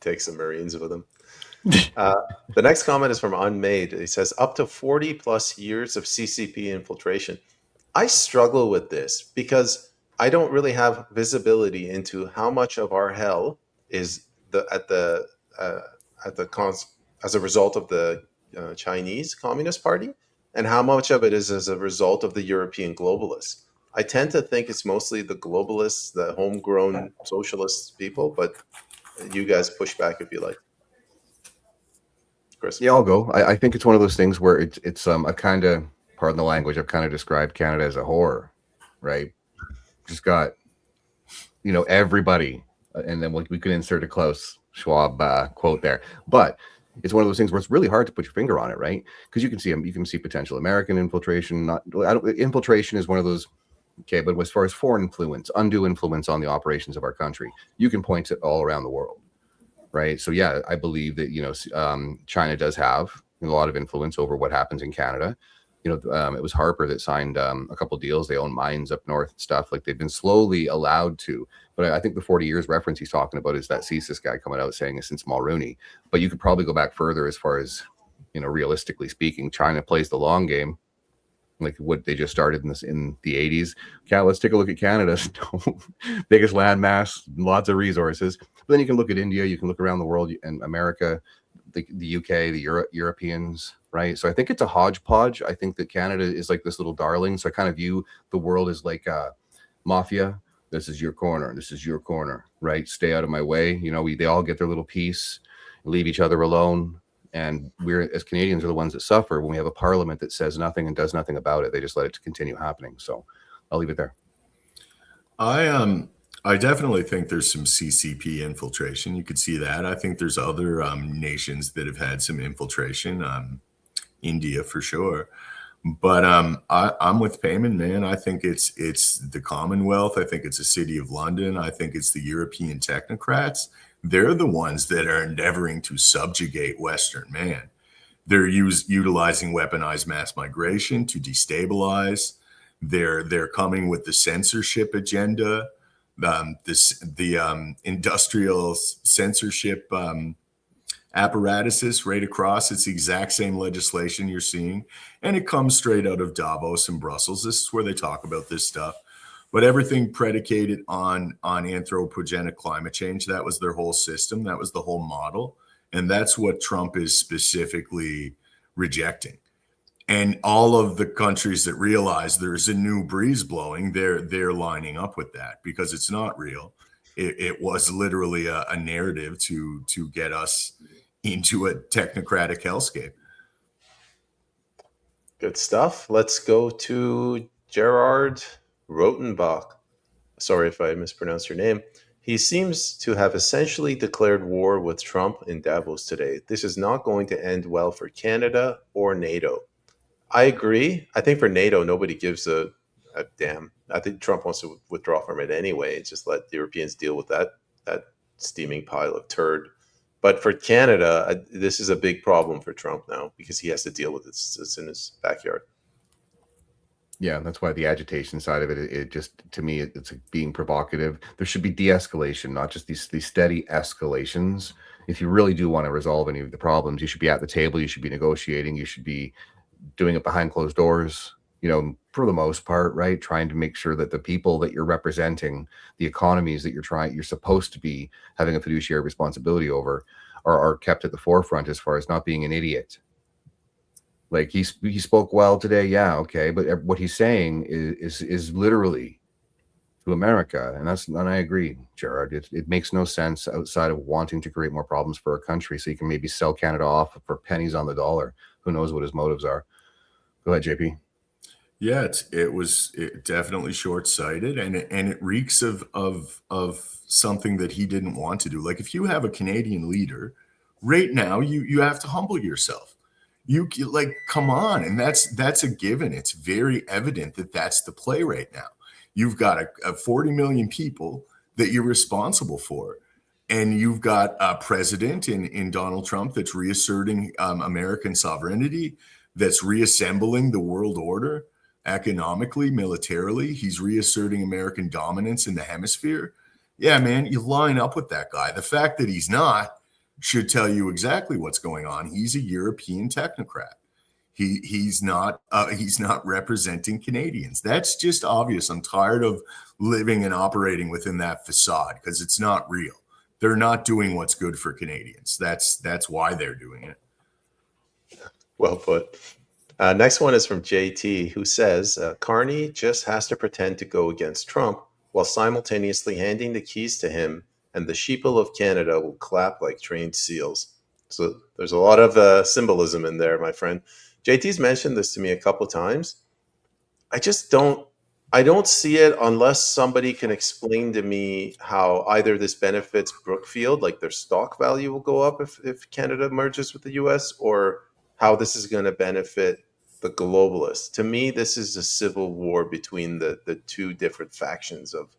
S2: Take some Marines with him. The next comment is from Unmade. He says, up to 40 plus years of CCP infiltration. I struggle with this because I don't really have visibility into how much of our hell is as a result of the Chinese Communist Party, and how much of it is as a result of the European globalists. I tend to think it's mostly the globalists, the homegrown socialist people, but you guys push back if you like. Kris?
S4: Yeah, I'll go. I think it's one of those things where it's I kind of, pardon the language, I've kind of described Canada as a whore, right? Just got, everybody, and then we could insert a Klaus Schwab quote there, but it's one of those things where it's really hard to put your finger on it, right? Because you can see potential American infiltration. Infiltration is one of those. Okay, but as far as foreign influence, undue influence on the operations of our country, you can point it all around the world, right? So yeah, I believe that China does have a lot of influence over what happens in Canada. It was Harper that signed a couple of deals. They own mines up north and stuff. Like, they've been slowly allowed to. But I think the 40 years reference he's talking about is that CSIS guy coming out saying it's since Mulrooney. But you could probably go back further as far as, realistically speaking, China plays the long game, like what they just started in the 80s. Okay, let's take a look at Canada. Biggest landmass, lots of resources. But then you can look at India, you can look around the world, and America, the UK, the Europeans, right? So I think it's a hodgepodge. I think that Canada is like this little darling. So I kind of view the world as like mafia. This is your corner. This is your corner, right? Stay out of my way. They all get their little piece, leave each other alone. And we're, as Canadians, are the ones that suffer when we have a parliament that says nothing and does nothing about it. They just let it continue happening. So I'll leave it there.
S1: I definitely think there's some CCP infiltration. You could see that. I think there's other nations that have had some infiltration. India for sure. But I'm with Peyman, man. I think it's the Commonwealth. I think it's the City of London. I think it's the European technocrats. They're the ones that are endeavoring to subjugate Western man. They're utilizing weaponized mass migration to destabilize. They're coming with the censorship agenda, the industrial censorship apparatuses right across. It's the exact same legislation you're seeing, and it comes straight out of Davos and Brussels. This is where they talk about this stuff. But everything predicated on anthropogenic climate change. That was their whole system. That was the whole model. And that's what Trump is specifically rejecting. And all of the countries that realize there's a new breeze blowing, they're lining up with that, because it's not real. It was literally a narrative to get us into a technocratic hellscape.
S2: Good stuff. Let's go to Gerard Rotenbach. Sorry if I mispronounced your name. He seems to have essentially declared war with Trump in Davos today. This is not going to end well for Canada or NATO. I agree. I think for NATO, nobody gives a damn. I think Trump wants to withdraw from it anyway. Just let the Europeans deal with that steaming pile of turd. But for Canada, this is a big problem for Trump now, because he has to deal with it. It's in his backyard.
S4: Yeah, that's why the agitation side of it just, to me, it's being provocative. There should be de-escalation, not just these steady escalations. If you really do want to resolve any of the problems, you should be at the table, you should be negotiating, you should be doing it behind closed doors, for the most part, right? Trying to make sure that the people that you're representing, the economies that you're supposed to be having a fiduciary responsibility over, are kept at the forefront as far as not being an idiot. Like, he spoke well today, yeah, okay, but what he's saying is literally to America, and I agree, Gerard. It makes no sense outside of wanting to create more problems for our country, so you can maybe sell Canada off for pennies on the dollar. Who knows what his motives are? Go ahead, JP.
S1: Yeah, it was definitely short-sighted, and it reeks of something that he didn't want to do. Like, if you have a Canadian leader right now, you have to humble yourself. You like, come on. And that's a given. It's very evident that that's the play right now. You've got a 40 million people that you're responsible for. And you've got a president in Donald Trump that's reasserting American sovereignty, that's reassembling the world order economically, militarily. He's reasserting American dominance in the hemisphere. Yeah, man, you line up with that guy. The fact that he's not should tell you exactly what's going on. He's a European technocrat. He's not representing Canadians. That's just obvious. I'm tired of living and operating within that facade because it's not real. They're not doing what's good for Canadians. That's why they're doing it.
S2: Well put. Next one is from JT, who says, Carney just has to pretend to go against Trump while simultaneously handing the keys to him, and the sheeple of Canada will clap like trained seals. So there's a lot of symbolism in there, my friend. JT's mentioned this to me a couple of times. I don't see it unless somebody can explain to me how either this benefits Brookfield, like their stock value will go up if Canada merges with the US, or how this is going to benefit the globalists. To me, this is a civil war between the two different factions of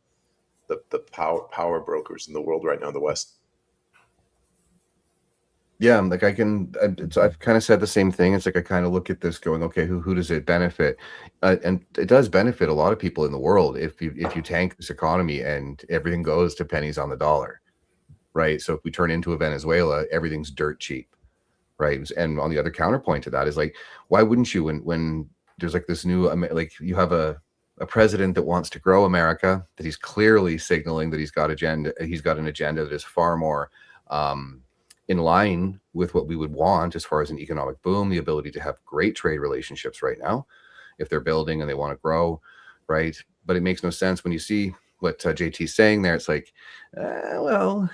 S2: the power brokers in the world right now in the West.
S4: Yeah, like I've kind of said the same thing. It's like I kind of look at this going, okay, who does it benefit? And it does benefit a lot of people in the world if you tank this economy and everything goes to pennies on the dollar, right? So if we turn into a Venezuela, everything's dirt cheap, right? And on the other counterpoint to that is like, why wouldn't you when there's like this new, like you have a president that wants to grow America, that he's clearly signaling that he's got an agenda that is far more in line with what we would want as far as an economic boom, the ability to have great trade relationships right now, if they're building and they want to grow, right? But it makes no sense when you see what JT's saying there. It's like, well,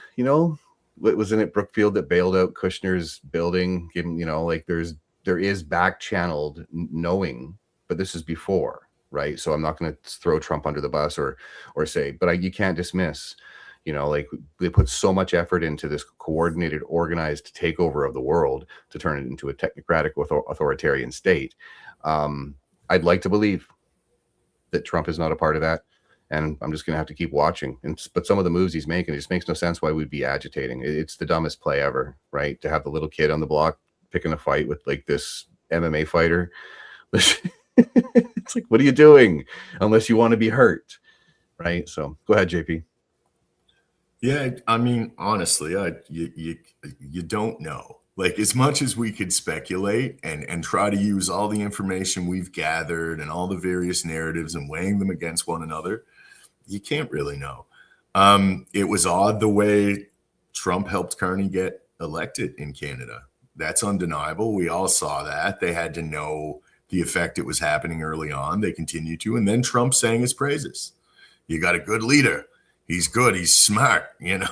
S4: wasn't it Brookfield that bailed out Kushner's building? Given, like there is back channeled knowing, but this is before, right? So I'm not going to throw Trump under the bus or say, but you can't dismiss. Like they put so much effort into this coordinated, organized takeover of the world to turn it into a technocratic authoritarian state. I'd like to believe that Trump is not a part of that. And I'm just going to have to keep watching. But some of the moves he's making, it just makes no sense why we'd be agitating. It's the dumbest play ever, right? To have the little kid on the block picking a fight with like this MMA fighter. It's like, what are you doing? Unless you want to be hurt, right? So go ahead, JP.
S1: Yeah, I mean, honestly, you don't know. Like, as much as we could speculate and try to use all the information we've gathered and all the various narratives and weighing them against one another, you can't really know. It was odd the way Trump helped Carney get elected in Canada. That's undeniable. We all saw that. They had to know the effect it was happening early on. They continue to. And then Trump sang his praises. You got a good leader. He's good. He's smart, And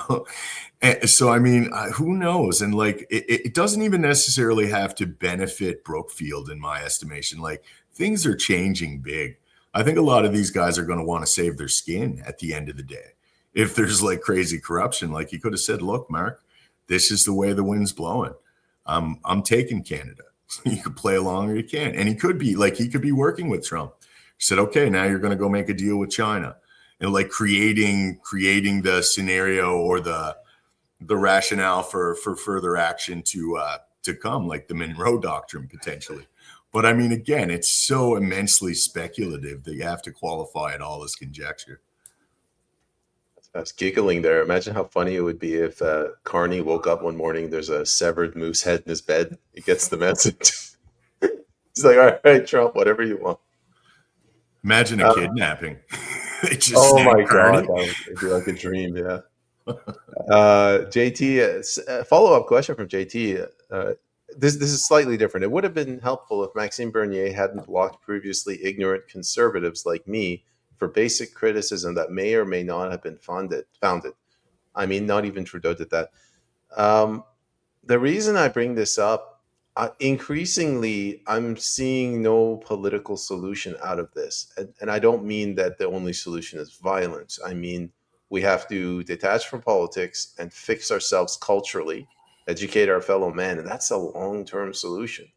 S1: so, I mean, who knows? And like, it doesn't even necessarily have to benefit Brookfield, in my estimation. Like, things are changing big. I think a lot of these guys are going to want to save their skin at the end of the day. If there's like crazy corruption, like he could have said, look, Mark, this is the way the wind's blowing. I'm taking Canada. You could play along or you can't. And he could be working with Trump. He said, okay, now you're going to go make a deal with China. And like creating the scenario or the rationale for further action to come, like the Monroe Doctrine potentially. But I mean, again, it's so immensely speculative that you have to qualify it all as conjecture.
S2: I was giggling there. Imagine how funny it would be if Carney woke up one morning, there's a severed moose head in his bed. He gets the message. He's like, all right, Trump, whatever you want.
S1: Imagine a kidnapping.
S2: Oh my God, that would be like a dream, yeah. JT, follow-up question from JT. This is slightly different. It would have been helpful if Maxime Bernier hadn't blocked previously ignorant conservatives like me for basic criticism that may or may not have been founded. I mean, not even Trudeau did that. The reason I bring this up, increasingly, I'm seeing no political solution out of this. And I don't mean that the only solution is violence. I mean, we have to detach from politics and fix ourselves culturally, educate our fellow man. And that's a long-term solution.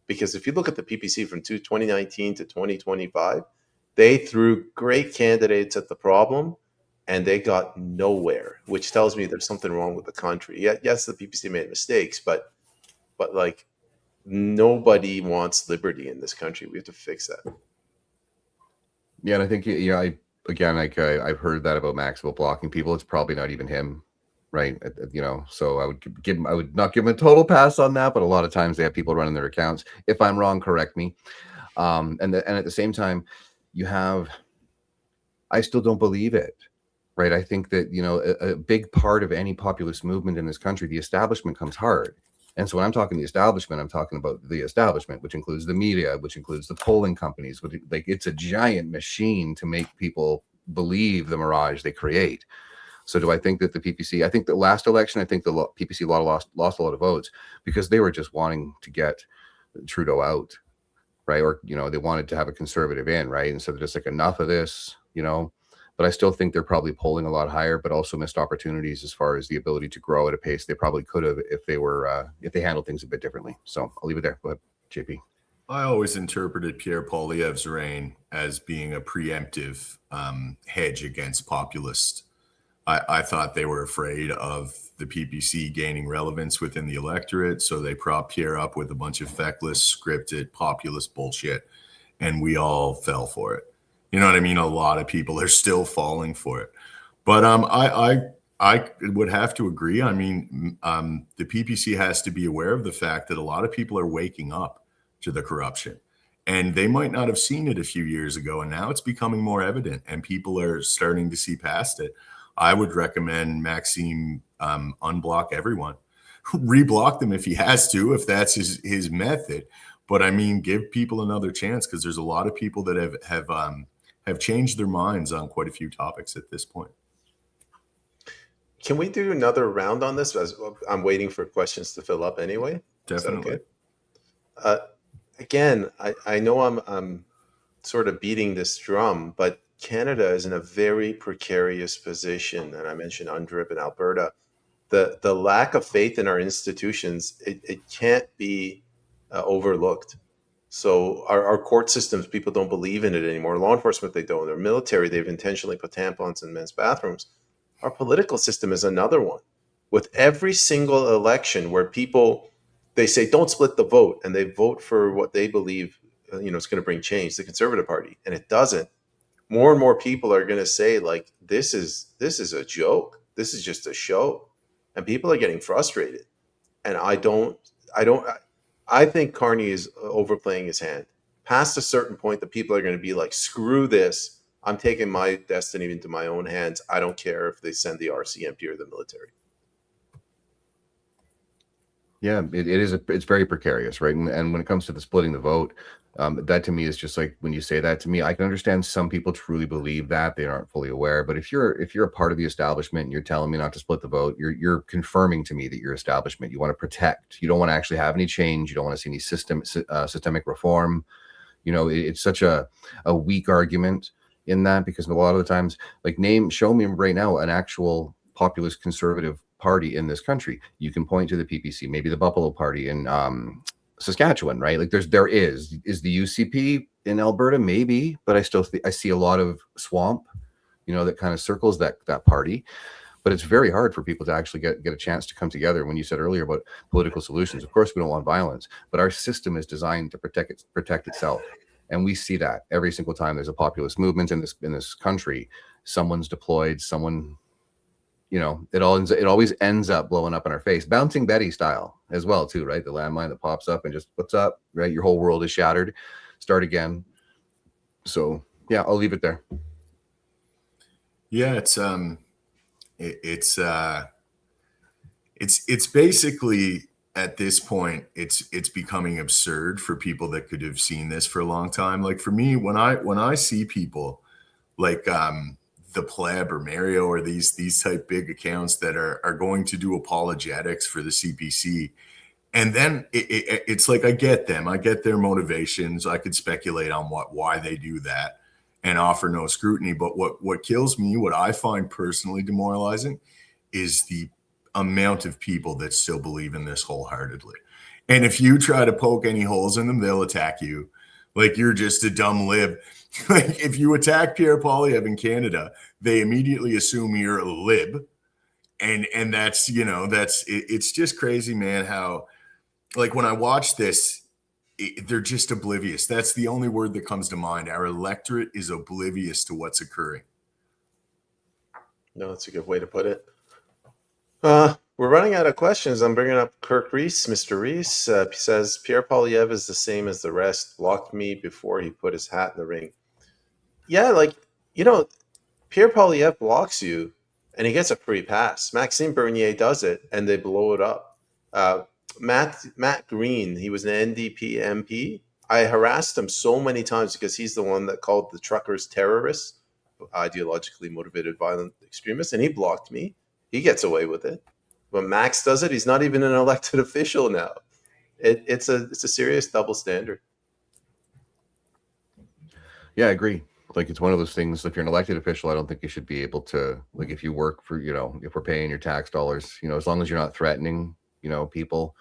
S2: Because if you look at the PPC from 2019 to 2025, they threw great candidates at the problem and they got nowhere, which tells me there's something wrong with the country. Yeah, yes, the PPC made mistakes, but like nobody wants liberty in this country. We have to fix that.
S4: Yeah, and I think I've heard that about Maxwell blocking people. It's probably not even him, right? So I would not give him a total pass on that, but a lot of times they have people running their accounts. If I'm wrong, correct me. And at the same time, I still don't believe it, right? I think that, a big part of any populist movement in this country, the establishment comes hard. And so when I'm talking the establishment, I'm talking about the establishment, which includes the media, which includes the polling companies. Like, it's a giant machine to make people believe the mirage they create. So do I think that the PPC, I think the last election, I think the PPC lost a lot of votes because they were just wanting to get Trudeau out, right? Or, they wanted to have a conservative in, right? And so they're just like, enough of this, but I still think they're probably polling a lot higher, but also missed opportunities as far as the ability to grow at a pace they probably could have if they handled things a bit differently. So I'll leave it there. Go ahead, JP.
S1: I always interpreted Pierre Poilievre's reign as being a preemptive hedge against populists. I thought they were afraid of the PPC gaining relevance within the electorate, so they propped Pierre up with a bunch of feckless, scripted, populist bullshit, and we all fell for it. You know what I mean? A lot of people are still falling for it. But I would have to agree. I mean, the PPC has to be aware of the fact that a lot of people are waking up to the corruption. And they might not have seen it a few years ago, and now it's becoming more evident, and people are starting to see past it. I would recommend Maxime unblock everyone. Reblock them if he has to, if that's his method. But I mean, give people another chance, because there's a lot of people that have changed their minds on quite a few topics at this point.
S2: Can we do another round on this? As I'm waiting for questions to fill up anyway.
S1: Definitely.
S2: Is that okay? Again, I know I'm sort of beating this drum, but Canada is in a very precarious position. And I mentioned UNDRIP and Alberta. The lack of faith in our institutions, it can't be overlooked. So our court systems, people don't believe in it anymore. Law enforcement, they don't. Their military, they've intentionally put tampons in men's bathrooms. Our political system is another one. With every single election where people, they say, don't split the vote, and they vote for what they believe is going to bring change, the Conservative Party, and it doesn't. More and more people are going to say, like, this is a joke. This is just a show. And people are getting frustrated. And I think Carney is overplaying his hand. Past a certain point, the people are going to be like, screw this. I'm taking my destiny into my own hands. I don't care if they send the RCMP or the military.
S4: Yeah, it's very precarious, right? And when it comes to the splitting the vote, that to me is just like, when you say that to me, I can understand some people truly believe that they aren't fully aware. But if you're a part of the establishment and you're telling me not to split the vote, you're confirming to me that you're establishment. You want to protect. You don't want to actually have any change. You don't want to see any systemic reform. It's such a weak argument in that, because a lot of the times, like, show me right now an actual populist conservative party in this country. You can point to the PPC, maybe the Buffalo Party in Saskatchewan, right? Like, there is the UCP in Alberta, maybe, but I see a lot of swamp, that kind of circles that party. But it's very hard for people to actually get a chance to come together. When you said earlier about political solutions, of course we don't want violence, but our system is designed to protect itself. And we see that every single time there's a populist movement in this country. Someone's deployed, it always ends up blowing up in our face, Bouncing Betty style as well too, right? The landmine that pops up and just, what's up, right? Your whole world is shattered. Start again. So yeah, I'll leave it there.
S1: Yeah, it's basically, at this point, it's becoming absurd for people that could have seen this for a long time. Like, for me, when I see people like the Pleb or Mario or these type big accounts that are going to do apologetics for the CPC, and then it's like, I get them, I get their motivations. I could speculate on why they do that and offer no scrutiny. But what kills me, what I find personally demoralizing, is the amount of people that still believe in this wholeheartedly. And if you try to poke any holes in them, they'll attack you like you're just a dumb lib. Like, if you attack Pierre Poilievre in Canada, they immediately assume you're a lib. And that's, it's just crazy, man, how, like, when I watch this, they're just oblivious. That's the only word that comes to mind. Our electorate is oblivious to what's occurring.
S2: No, that's a good way to put it. We're running out of questions. I'm bringing up Kirk Reese. Mr. Reese says, Pierre Poilievre is the same as the rest. Blocked me before he put his hat in the ring. Yeah, Pierre Poilievre blocks you, and he gets a free pass. Maxime Bernier does it, and they blow it up. Matt Green, he was an NDP MP. I harassed him so many times because he's the one that called the truckers terrorists, ideologically motivated violent extremists, and he blocked me. He gets away with it. But Max does it. He's not even an elected official now. It's a serious double standard.
S4: Yeah, I agree. Like, it's one of those things, if you're an elected official, I don't think you should be able to, like, if you work for, if we're paying your tax dollars, as long as you're not threatening, people,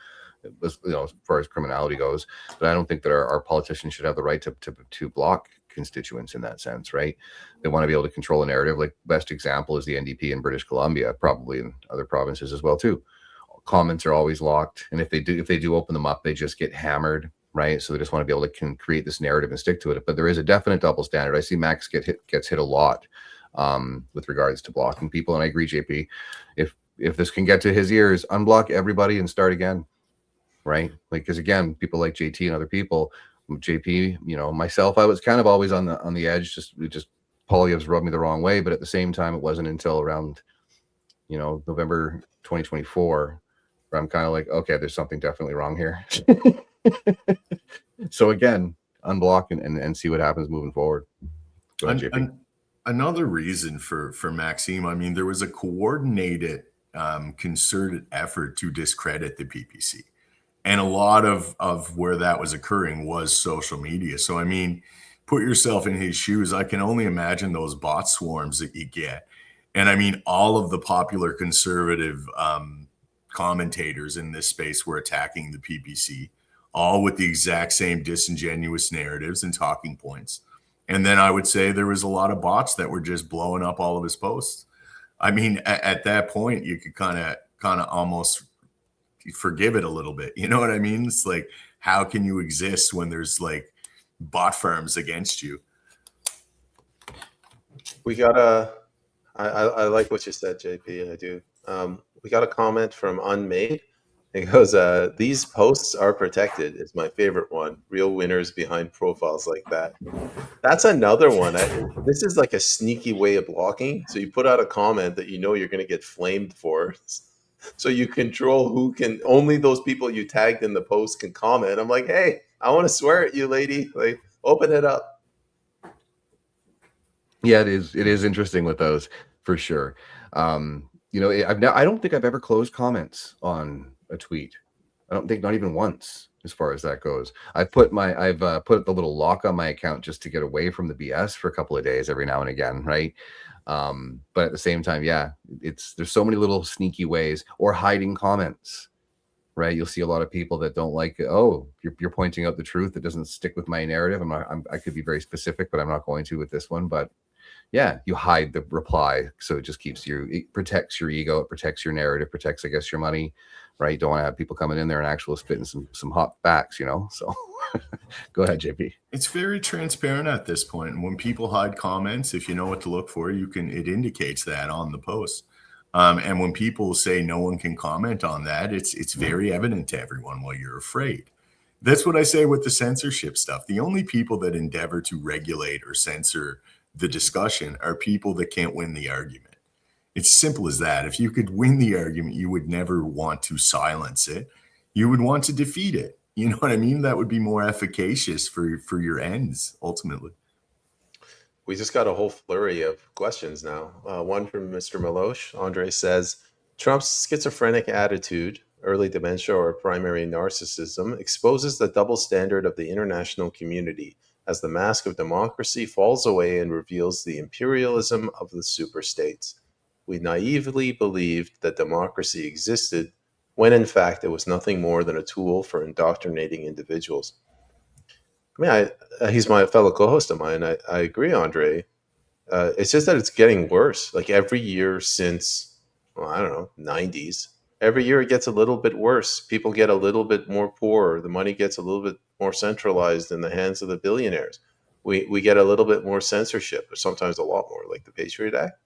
S4: as far as criminality goes. But I don't think that our politicians should have the right to block constituents in that sense, right? They want to be able to control a narrative. Like, best example is the NDP in British Columbia, probably in other provinces as well too. Comments are always locked, and if they do open them up, they just get hammered, right? So they just want to be able to create this narrative and stick to it. But there is a definite double standard. I see Max gets hit a lot with regards to blocking people, and I agree, JP. If this can get to his ears, unblock everybody and start again, right? Like, because again, people like JT and other people, JP, myself, I was kind of always on the edge. Just Poilievre's rubbed me the wrong way, but at the same time, it wasn't until around November 2024 where I'm kind of like, okay, there's something definitely wrong here. So again, unblock and see what happens moving forward. Go ahead, JP.
S1: Another reason for Maxime, I mean, there was a coordinated, concerted effort to discredit the PPC. And a lot of where that was occurring was social media. So, I mean, put yourself in his shoes. I can only imagine those bot swarms that you get. And I mean, all of the popular conservative commentators in this space were attacking the PPC, all with the exact same disingenuous narratives and talking points. And then I would say there was a lot of bots that were just blowing up all of his posts. I mean, at that point, you could kind of almost forgive it a little bit. You know what I mean? It's like, how can you exist when there's like bot firms against you?
S2: We got I like what you said, JP. I do. We got a comment from Unmade. It goes, these posts are protected is my favorite one. Real winners behind profiles like that. That's another one. This is like a sneaky way of blocking. So you put out a comment that you're going to get flamed for. So you control who can, only those people you tagged in the post can comment. I'm like, hey, I want to swear at you, lady. Like, open it up.
S4: Yeah, it is interesting with those for sure. I don't think I've ever closed comments on a tweet. I don't think, not even once, as far as that goes. I've put the little lock on my account just to get away from the BS for a couple of days every now and again, right? But at the same time, yeah, there's so many little sneaky ways, or hiding comments, right? You'll see a lot of people that don't like, oh, you're pointing out the truth that doesn't stick with my narrative. I could be very specific, but I'm not going to with this one. But yeah, you hide the reply, so it protects your ego, it protects your narrative, protects, I guess, your money, right? You don't want to have people coming in there and actually spitting some hot facts, so go ahead, JP.
S1: It's very transparent at this point. And when people hide comments, if you know what to look for, it indicates that on the post. And when people say no one can comment on that, it's very evident to everyone. Well, you're afraid. That's what I say with the censorship stuff. The only people that endeavor to regulate or censor the discussion are people that can't win the argument. It's simple as that. If you could win the argument, you would never want to silence it. You would want to defeat it. You know what I mean? That would be more efficacious for your ends, ultimately.
S2: We just got a whole flurry of questions now. One from Mr. Milosh. Andre says, Trump's schizophrenic attitude, early dementia or primary narcissism, exposes the double standard of the international community as the mask of democracy falls away and reveals the imperialism of the superstates. We naively believed that democracy existed when in fact it was nothing more than a tool for indoctrinating individuals. I mean, he's my fellow co-host of mine. I agree, Andre. It's just that it's getting worse. Like every year since, well, I don't know, 90s, every year it gets a little bit worse. People get a little bit more poor. The money gets a little bit more centralized in the hands of the billionaires. We get a little bit more censorship, or sometimes a lot more, like the Patriot Act.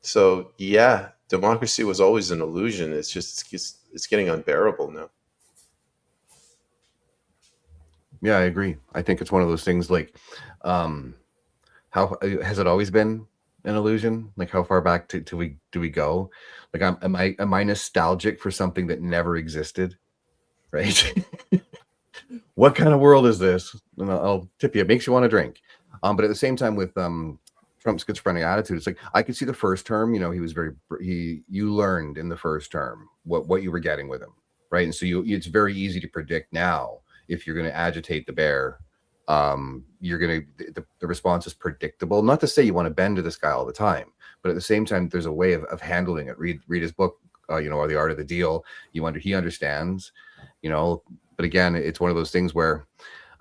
S2: So yeah, democracy was always an illusion. It's getting unbearable now.
S4: Yeah, I agree. I think it's one of those things like, how has it always been an illusion? Like how far back do we go? Like, am I nostalgic for something that never existed? Right? What kind of world is this? And I'll tip you. It makes you want to drink. But at the same time, with Trump's schizophrenic attitude, it's like I could see the first term. You know, you learned in the first term what you were getting with him, right? And so it's very easy to predict now if you're going to agitate the bear. You're going to the response is predictable. Not to say you want to bend to this guy all the time, but at the same time, there's a way of handling it. Read his book, you know, or The Art of the Deal. He understands, you know. But again, it's one of those things where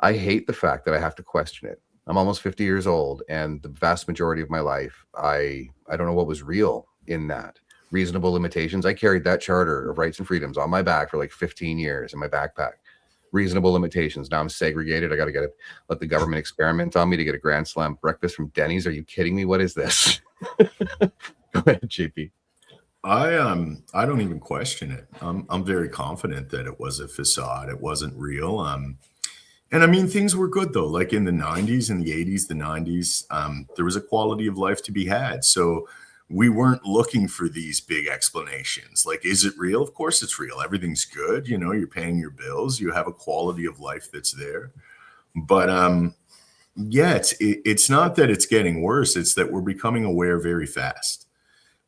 S4: I hate the fact that I have to question it. I'm almost 50 years old, and the vast majority of my life, I don't know what was real in that. Reasonable limitations. I carried that Charter of Rights and Freedoms on my back for like 15 years in my backpack. Reasonable limitations. Now I'm segregated. I got to let the government experiment on me to get a Grand Slam breakfast from Denny's. Are you kidding me? What is this? Go ahead, JP.
S1: I don't even question it. I'm very confident that it was a facade. It wasn't real. And I mean, things were good though. Like in the 90s and the 80s, the 90s, there was a quality of life to be had. So we weren't looking for these big explanations. Like, is it real? Of course it's real. Everything's good. You know, you're paying your bills. You have a quality of life that's there. But yeah, it's not that it's getting worse. It's that we're becoming aware very fast.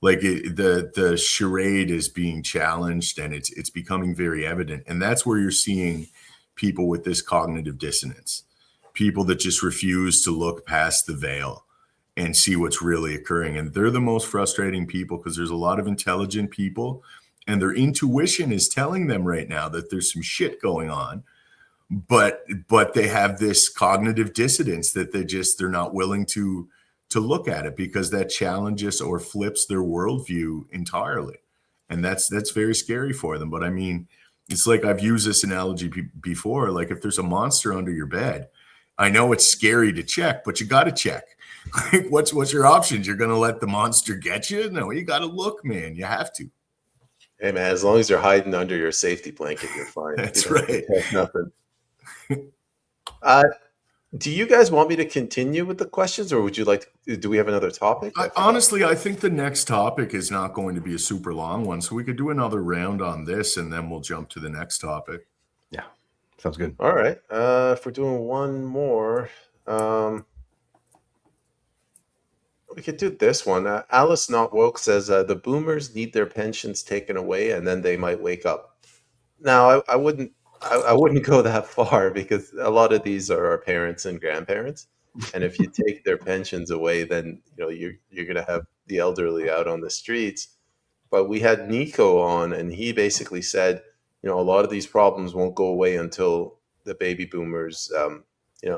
S1: Like the charade is being challenged, and it's becoming very evident. And that's where you're seeing people with this cognitive dissonance, people that just refuse to look past the veil and see what's really occurring. And they're the most frustrating people because there's a lot of intelligent people, and their intuition is telling them right now that there's some shit going on. But they have this cognitive dissonance that they're not willing to look at it because that challenges or flips their worldview entirely. And that's very scary for them. But I mean, it's like I've used this analogy before. Like if there's a monster under your bed, I know it's scary to check, but you got to check. Like what's your options? You're going to let the monster get you? No, you got to look, man. You have to.
S2: Hey man, as long as you're hiding under your safety blanket, you're fine.
S1: That's right.
S2: Nothing. Do you guys want me to continue with the questions, or would you like to, do we have another topic?
S1: Honestly, I think the next topic is not going to be a super long one, so we could do another round on this, and then we'll jump to the next topic.
S4: Yeah, sounds good.
S2: All right. If we're doing one more, we could do this one. Alice Not Woke says the boomers need their pensions taken away, and then they might wake up. Now, I wouldn't go that far because a lot of these are our parents and grandparents, and if you take their pensions away, then you're going to have the elderly out on the streets. But we had Nico on, and he basically said, a lot of these problems won't go away until the baby boomers,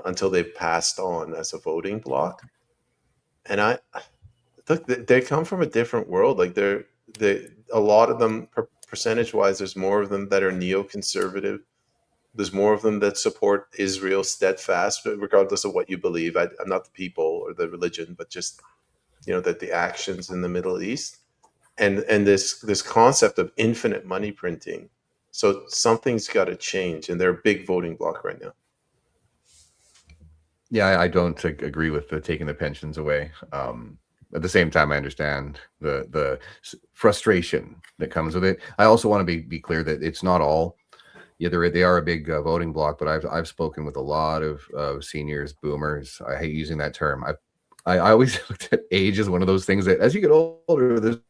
S2: until they've passed on as a voting bloc. And I look, they come from a different world. Like a lot of them, percentage-wise, there's more of them that are neoconservative. There's more of them that support Israel steadfast, regardless of what you believe. I'm not the people or the religion, but just that the actions in the Middle East and this concept of infinite money printing. So something's got to change, and they're a big voting bloc right now.
S4: Yeah, I don't agree with taking the pensions away. At the same time, I understand the frustration that comes with it. I also want to be clear that it's not all. Yeah, they are a big voting bloc, but I've spoken with a lot of seniors, boomers. I hate using that term. I always looked at age as one of those things that as you get older,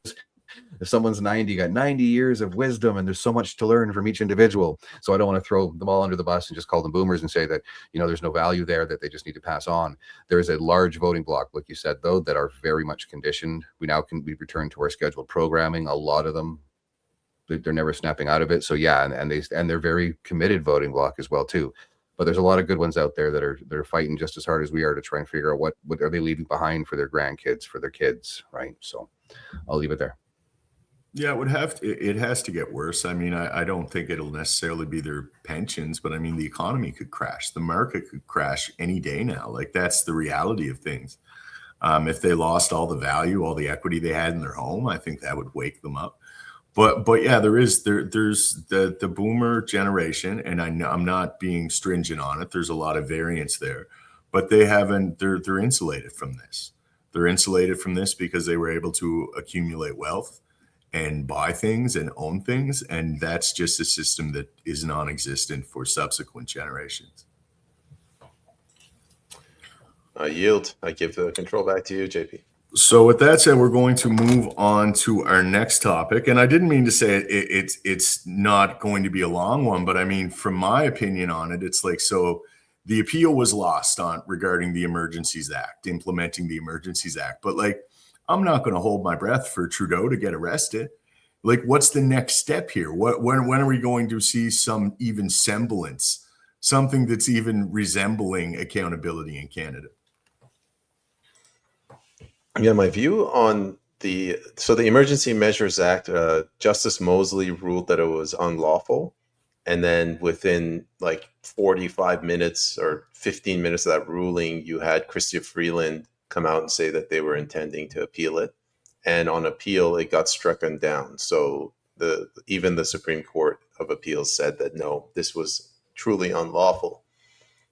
S4: if someone's 90, you got 90 years of wisdom, and there's so much to learn from each individual. So I don't want to throw them all under the bus and just call them boomers and say that there's no value there, that they just need to pass on. There is a large voting bloc, like you said, though, that are very much conditioned. We return to our scheduled programming. A lot of them, they're never snapping out of it. So yeah, and they're very committed voting bloc as well too. but there's a lot of good ones out there that are fighting just as hard as we are to try and figure out what are they leaving behind for their grandkids, for their kids, right? So I'll leave it there.
S1: Yeah, it has to get worse. I mean, I don't think it'll necessarily be their pensions, but I mean, the economy could crash. The market could crash any day now. Like, that's the reality of things. If they lost all the value, all the equity they had in their home, I think that would wake them up. But yeah, there's the boomer generation, and I'm not being stringent on it. There's a lot of variance there, but they're insulated from this. They're insulated from this because they were able to accumulate wealth and buy things and own things, and that's just a system that is non-existent for subsequent generations.
S2: I yield. I give the control back to you, JP.
S1: So with that said, we're going to move on to our next topic. And I didn't mean to say it's not going to be a long one, but I mean, from my opinion on it, it's like, so the appeal was lost on regarding the Emergencies Act, implementing the Emergencies Act. But like, I'm not going to hold my breath for Trudeau to get arrested. Like, what's the next step here? When are we going to see some even semblance, something that's even resembling accountability in Canada?
S2: Yeah, my view on the Emergency Measures Act, Justice Mosley ruled that it was unlawful, and then within like 45 minutes or 15 minutes of that ruling, you had Chrystia Freeland come out and say that they were intending to appeal it, and on appeal, it got strucken down. So even the Supreme Court of Appeals said that no, this was truly unlawful,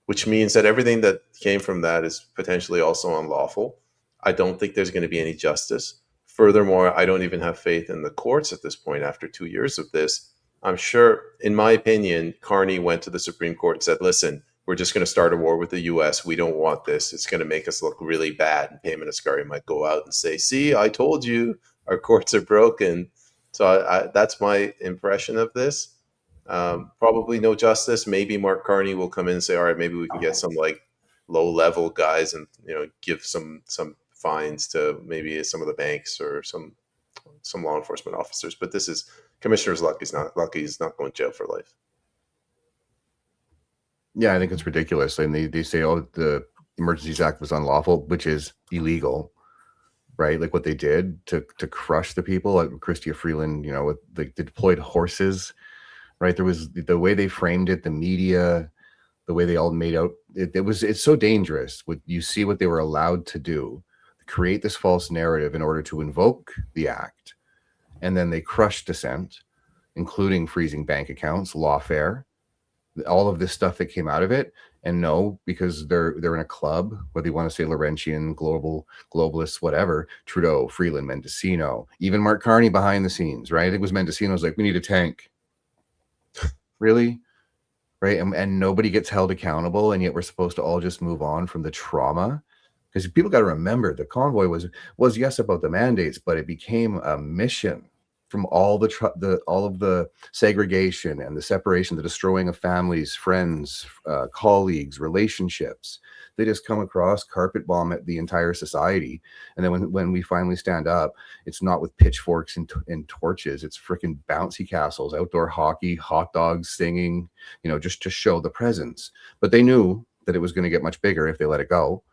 S2: which means that everything that came from that is potentially also unlawful. I don't think there's going to be any justice. Furthermore, I don't even have faith in the courts at this point after 2 years of this. I'm sure, in my opinion, Carney went to the Supreme Court and said, listen, we're just going to start a war with the U.S. We don't want this. It's going to make us look really bad. And Peyman Askari might go out and say, see, I told you our courts are broken. So that's my impression of this. Probably no justice. Maybe Mark Carney will come in and say, all right, maybe we can get some like low-level guys and give some fines to maybe some of the banks or some law enforcement officers. But this is Commissioner's luck. He's not going to jail for life.
S4: Yeah, I think it's ridiculous. And they say, oh, the Emergencies Act was unlawful, which is illegal, right? Like what they did to crush the people, like Chrystia Freeland, with the deployed horses, right? There was the way they framed it, the media, the way they all made out. It's so dangerous. You see what they were allowed to do, create this false narrative in order to invoke the act. And then they crushed dissent, including freezing bank accounts, lawfare, all of this stuff that came out of it. And no, because they're in a club, whether you want to say Laurentian, globalists, whatever, Trudeau, Freeland, Mendocino, even Mark Carney behind the scenes, right? It was Mendocino's like, we need a tank. Really? Right? And nobody gets held accountable, and yet we're supposed to all just move on from the trauma. Because people got to remember, the convoy was yes about the mandates, but it became a mission from all of the segregation and the separation, the destroying of families, friends, colleagues, relationships. They just come across, carpet bomb at the entire society, and then when we finally stand up, it's not with pitchforks and torches. It's freaking bouncy castles, outdoor hockey, hot dogs, singing, just to show the presence. But they knew that it was going to get much bigger if they let it go.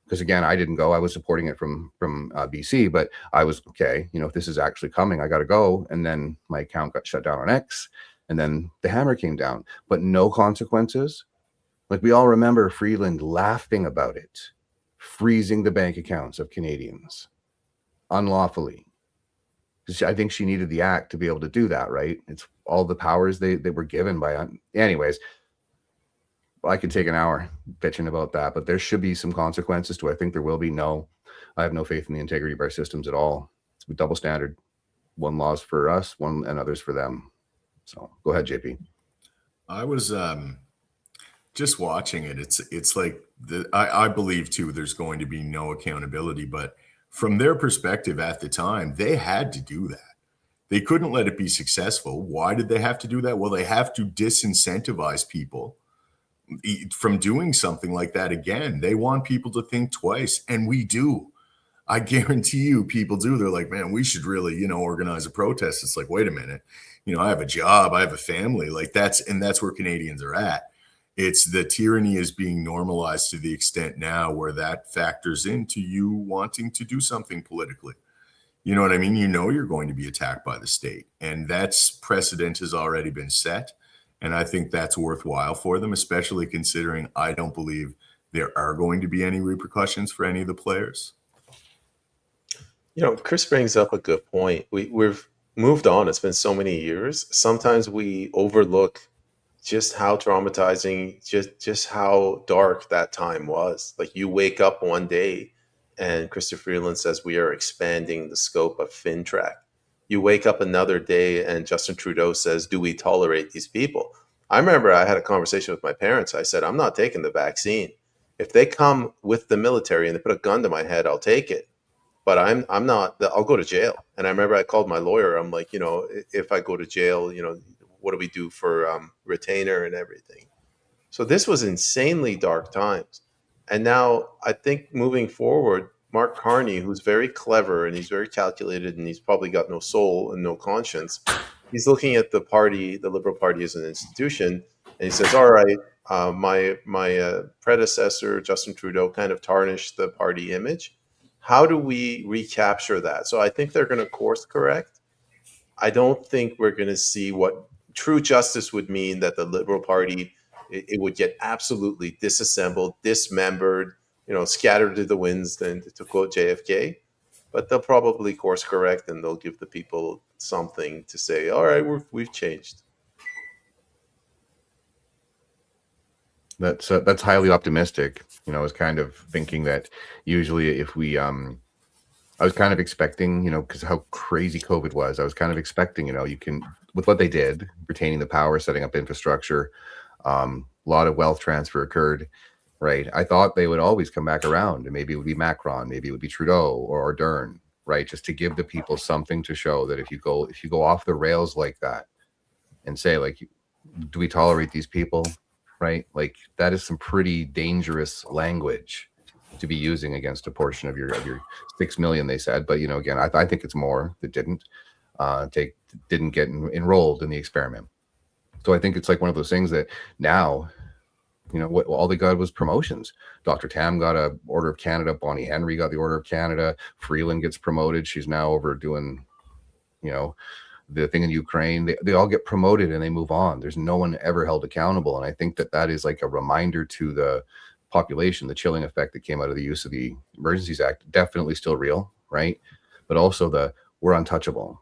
S4: Because again, I didn't go. I was supporting it from BC, but I was okay. If this is actually coming, I got to go. And then my account got shut down on X, and then the hammer came down. But no consequences. Like we all remember Freeland laughing about it, freezing the bank accounts of Canadians unlawfully. I think she needed the act to be able to do that, right? It's all the powers they were given by. Anyways. I could take an hour bitching about that, but there should be some consequences to it. I think there will be. No, I have no faith in the integrity of our systems at all. It's a double standard. One laws for us, one and others for them. So go ahead, JP.
S1: I was just watching it. It's like I believe too there's going to be no accountability, but from their perspective at the time, they had to do that. They couldn't let it be successful. Why did they have to do that? Well, they have to disincentivize people from doing something like that again. They want people to think twice, and we do. I guarantee you people do. They're like, man, we should really, organize a protest. It's like, wait a minute, I have a job, I have a family. Like that's where Canadians are at. It's the tyranny is being normalized to the extent now where that factors into you wanting to do something politically. You know what I mean? You know you're going to be attacked by the state, and that's precedent has already been set. And I think that's worthwhile for them, especially considering I don't believe there are going to be any repercussions for any of the players.
S2: Chris brings up a good point. We've moved on. It's been so many years. Sometimes we overlook just how traumatizing, just how dark that time was. Like, you wake up one day and Christopher Freeland says we are expanding the scope of FinTrack. You wake up another day and Justin Trudeau says, do we tolerate these people? I remember I had a conversation with my parents. I said, I'm not taking the vaccine. If they come with the military and they put a gun to my head, I'll take it. But I'm not, I'll go to jail. And I remember I called my lawyer. I'm like, if I go to jail, what do we do for retainer and everything? So this was insanely dark times. And now I think moving forward, Mark Carney, who's very clever and he's very calculated and he's probably got no soul and no conscience, he's looking at the party, the Liberal Party as an institution, and he says, all right, my predecessor, Justin Trudeau, kind of tarnished the party image. How do we recapture that? So I think they're going to course correct. I don't think we're going to see what true justice would mean, that the Liberal Party, it would get absolutely disassembled, dismembered, scattered to the winds, then to quote JFK. But they'll probably course correct and they'll give the people something to say, all right, we've changed.
S4: That's highly optimistic. I was kind of thinking that usually if we, I was kind of expecting, because how crazy COVID was, I was kind of expecting, you can, with what they did, retaining the power, setting up infrastructure, a lot of wealth transfer occurred, right? I thought they would always come back around, and maybe it would be Macron, maybe it would be Trudeau or Ardern, right? Just to give the people something to show that if you go off the rails like that and say, like, do we tolerate these people? Right? Like, that is some pretty dangerous language to be using against a portion of your 6 million, they said. But, again, I think it's more that didn't get enrolled in the experiment. So I think it's like one of those things that now, what all they got was promotions. Dr. Tam got a Order of Canada. Bonnie Henry got the Order of Canada. Freeland gets promoted. She's now over doing, the thing in Ukraine. They all get promoted and they move on. There's no one ever held accountable. And I think that is like a reminder to the population, the chilling effect that came out of the use of the Emergencies Act, definitely still real, right? But also we're untouchable,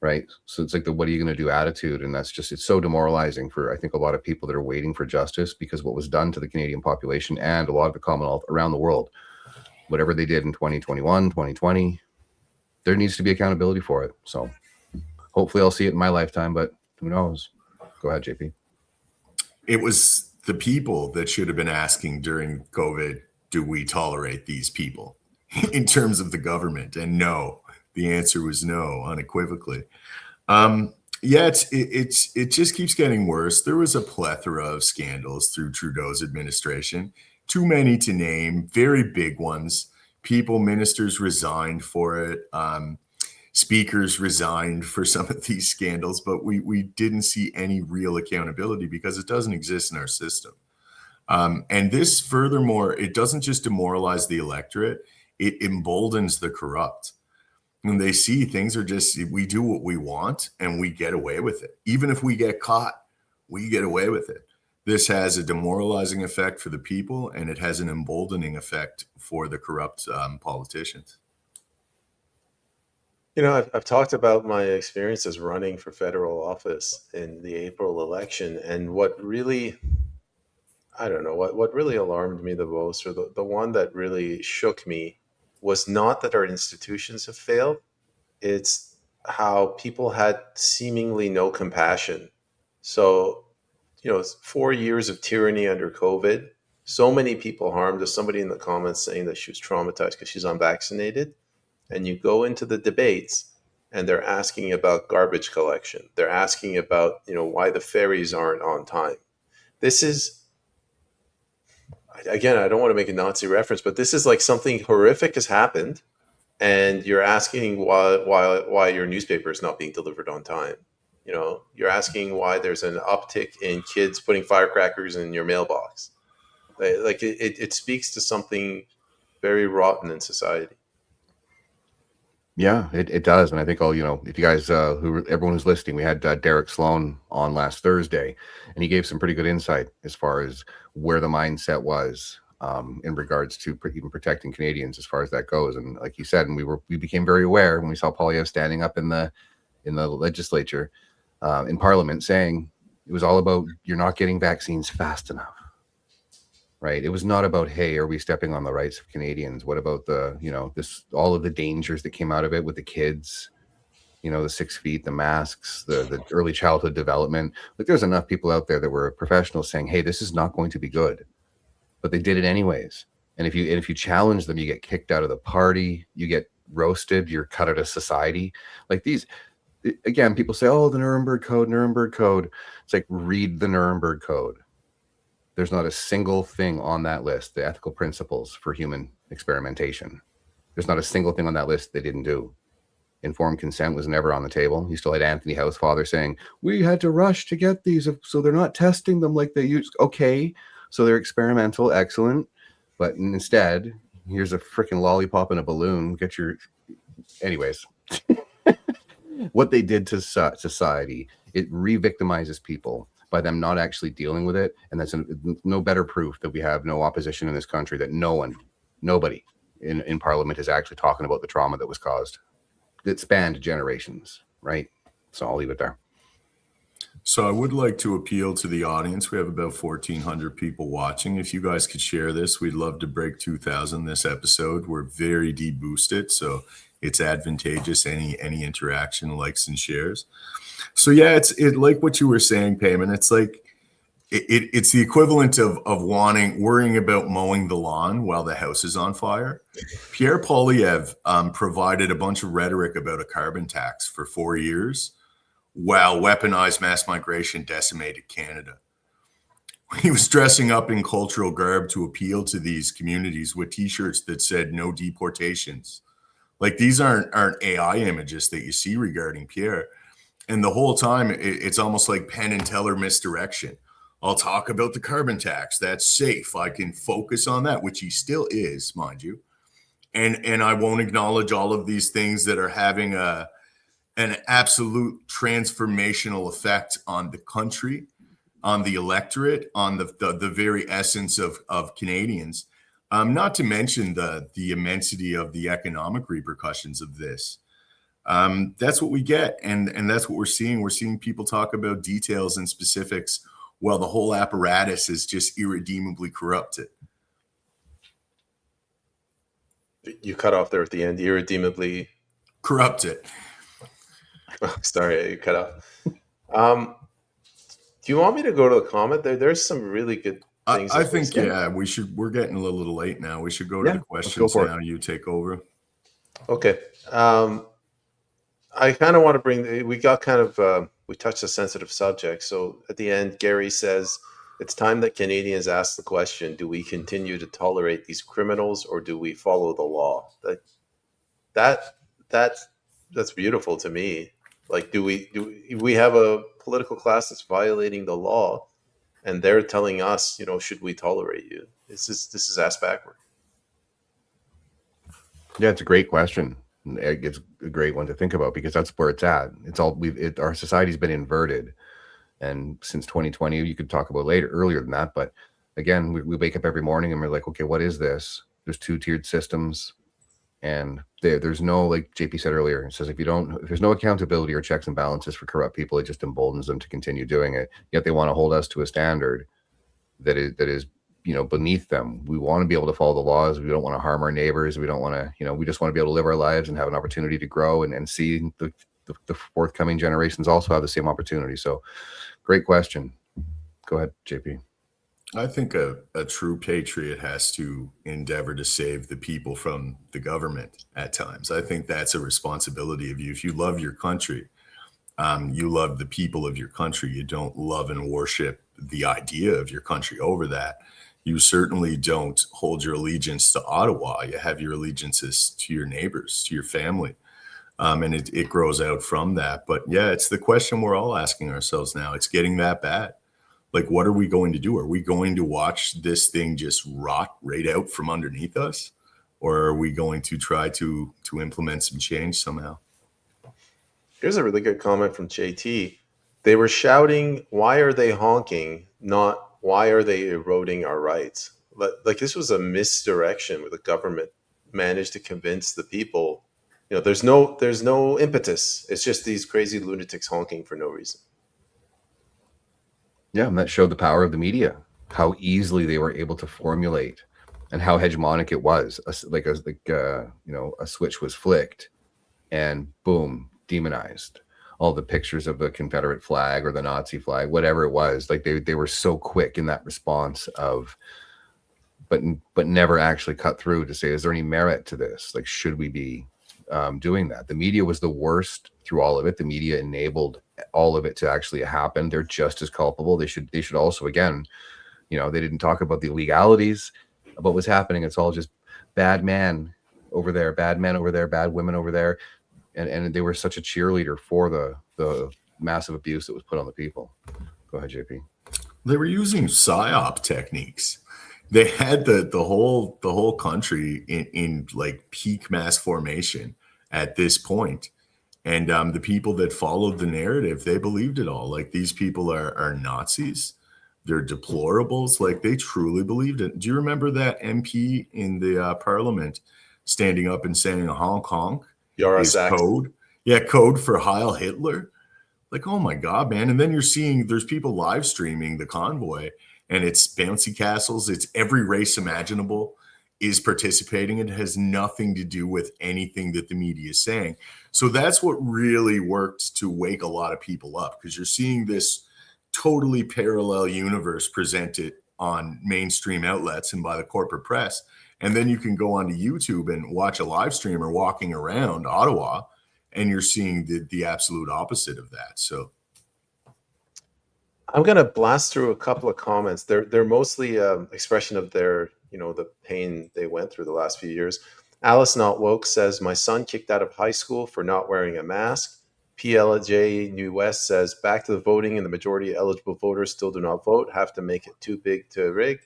S4: right? So it's like what are you going to do attitude. And it's so demoralizing for, I think, a lot of people that are waiting for justice, because what was done to the Canadian population and a lot of the Commonwealth around the world, whatever they did in 2021, 2020, there needs to be accountability for it. So hopefully I'll see it in my lifetime, but who knows? Go ahead, JP.
S1: It was the people that should have been asking during COVID, do we tolerate these people in terms of the government? And no, the answer was no, unequivocally. It just keeps getting worse. There was a plethora of scandals through Trudeau's administration, too many to name, very big ones. Ministers resigned for it. Speakers resigned for some of these scandals, but we didn't see any real accountability because it doesn't exist in our system. And this, furthermore, it doesn't just demoralize the electorate, it emboldens the corrupt. When they see things are just, we do what we want and we get away with it. Even if we get caught, we get away with it. This has a demoralizing effect for the people, and it has an emboldening effect for the corrupt politicians.
S2: I've talked about my experiences running for federal office in the April election, and what really alarmed me the most, or the one that really shook me, was not that our institutions have failed. It's how people had seemingly no compassion. So, 4 years of tyranny under COVID, so many people harmed. There's somebody in the comments saying that she was traumatized because she's unvaccinated. And you go into the debates and they're asking about garbage collection. They're asking about, why the ferries aren't on time. This is, again, I don't want to make a Nazi reference, but this is like something horrific has happened. And you're asking why your newspaper is not being delivered on time. You know, you're asking why there's an uptick in kids putting firecrackers in your mailbox. Like it speaks to something very rotten in society.
S4: Yeah, it does. And I think if you guys, everyone who's listening, we had Derek Sloan on last Thursday, and he gave some pretty good insight as far as where the mindset was in regards to even protecting Canadians as far as that goes. And like he said, and we became very aware when we saw Poilievre standing up in the legislature, in Parliament, saying it was all about you're not getting vaccines fast enough. Right. It was not about, hey, are we stepping on the rights of Canadians? What about all of the dangers that came out of it with the kids, the 6 feet, the masks, the early childhood development. Like there's enough people out there that were professionals saying, hey, this is not going to be good, but they did it anyways. And if you challenge them, you get kicked out of the party, you get roasted, you're cut out of society. Like again, people say, oh, the Nuremberg Code. It's like, read the Nuremberg Code. There's not a single thing on that list, the ethical principles for human experimentation. There's not a single thing on that list they didn't do. Informed consent was never on the table. You still had Anthony Housefather saying, we had to rush to get these, so they're not testing them like they used. Okay, so they're experimental, excellent. But instead, here's a freaking lollipop and a balloon. Anyways. What they did to society, it re-victimizes people by them not actually dealing with it. And that's no better proof that we have no opposition in this country, that nobody in Parliament is actually talking about the trauma that was caused, that spanned generations, right? So I'll leave it there.
S1: So I would like to appeal to the audience. We have about 1,400 people watching. If you guys could share this, we'd love to break 2,000 this episode. We're very deboosted, so it's advantageous, any interaction, likes and shares. So yeah, it's like what you were saying, Peyman. It's like it's the equivalent of worrying about mowing the lawn while the house is on fire. Pierre Poilievre provided a bunch of rhetoric about a carbon tax for 4 years, while weaponized mass migration decimated Canada. He was dressing up in cultural garb to appeal to these communities with T-shirts that said "No deportations." Like, these aren't AI images that you see regarding Pierre. And the whole time, it's almost like Penn and Teller misdirection. I'll talk about the carbon tax. That's safe. I can focus on that, which he still is, mind you. And I won't acknowledge all of these things that are having an absolute transformational effect on the country, on the electorate, on the very essence of Canadians. Not to mention the immensity of the economic repercussions of this. That's what we get, and that's what we're seeing. We're seeing people talk about details and specifics while the whole apparatus is just irredeemably corrupted.
S2: You cut off there at the end. Irredeemably
S1: corrupted.
S2: Oh, sorry, you cut off. Do you want me to go to the comment? There's some really good things.
S1: I think we should. We're getting a little late now. We should go to the questions now. You take over.
S2: Okay. I kind of want to bring. We touched a sensitive subject. So at the end, Gary says it's time that Canadians ask the question: do we continue to tolerate these criminals, or do we follow the law? That's beautiful to me. Like, do we have a political class that's violating the law, and they're telling us, should we tolerate you? This is ass backward.
S4: Yeah, it's a great question. It's a great one to think about, because that's where it's at. Our society's been inverted, and since 2020, you could talk about earlier than that. But again, we wake up every morning and we're like, okay, what is this? There's two-tiered systems. And there's no, like JP said earlier, it says if there's no accountability or checks and balances for corrupt people, it just emboldens them to continue doing it. Yet they want to hold us to a standard that is beneath them. We want to be able to follow the laws. We don't want to harm our neighbors. We don't want to, we just want to be able to live our lives and have an opportunity to grow and see the forthcoming generations also have the same opportunity. So, great question. Go ahead, JP.
S1: I think a true patriot has to endeavor to save the people from the government at times. I think that's a responsibility of you. If you love your country, you love the people of your country. You don't love and worship the idea of your country over that. You certainly don't hold your allegiance to Ottawa. You have your allegiances to your neighbors, to your family. And it grows out from that. But yeah, it's the question we're all asking ourselves now. It's getting that bad. Like, what are we going to do? Are we going to watch this thing just rot right out from underneath us? Or are we going to try to implement some change somehow?
S2: Here's a really good comment from JT. They were shouting, "Why are they honking?" Not "Why are they eroding our rights?" Like this was a misdirection where the government managed to convince the people, there's no impetus. It's just these crazy lunatics honking for no reason.
S4: Yeah, and that showed the power of the media, how easily they were able to formulate and how hegemonic it was. A switch was flicked and boom, demonized. All the pictures of the Confederate flag or the Nazi flag, whatever it was, like they were so quick in that response of, but never actually cut through to say, is there any merit to this? Like, should we be doing that? The media was the worst through all of it. The media enabled all of it to actually happen. They're just as culpable. They should also, again, they didn't talk about the legalities of what was happening. It's all just bad man over there, bad men over there, bad women over there. And they were such a cheerleader for the massive abuse that was put on the people. Go ahead, JP.
S1: They were using psyop techniques. They had the whole country in like peak mass formation at this point. And the people that followed the narrative, they believed it all. Like, these people are Nazis. They're deplorables. Like, they truly believed it. Do you remember that MP in the parliament standing up and saying Hong Kong is code? Yeah, code for Heil Hitler. Like, oh my God, man. And then you're seeing there's people live streaming the convoy, and it's bouncy castles. It's every race imaginable is participating. It has nothing to do with anything that the media is saying. So that's what really worked to wake a lot of people up, because you're seeing this totally parallel universe presented on mainstream outlets and by the corporate press. And then you can go onto YouTube and watch a live streamer walking around Ottawa, and you're seeing the absolute opposite of that. So
S2: I'm gonna blast through a couple of comments. They're mostly expression of their, the pain they went through the last few years. Alice Not Woke says, "My son kicked out of high school for not wearing a mask." PLJ New West says, "Back to the voting, and the majority of eligible voters still do not vote. Have to make it too big to rig."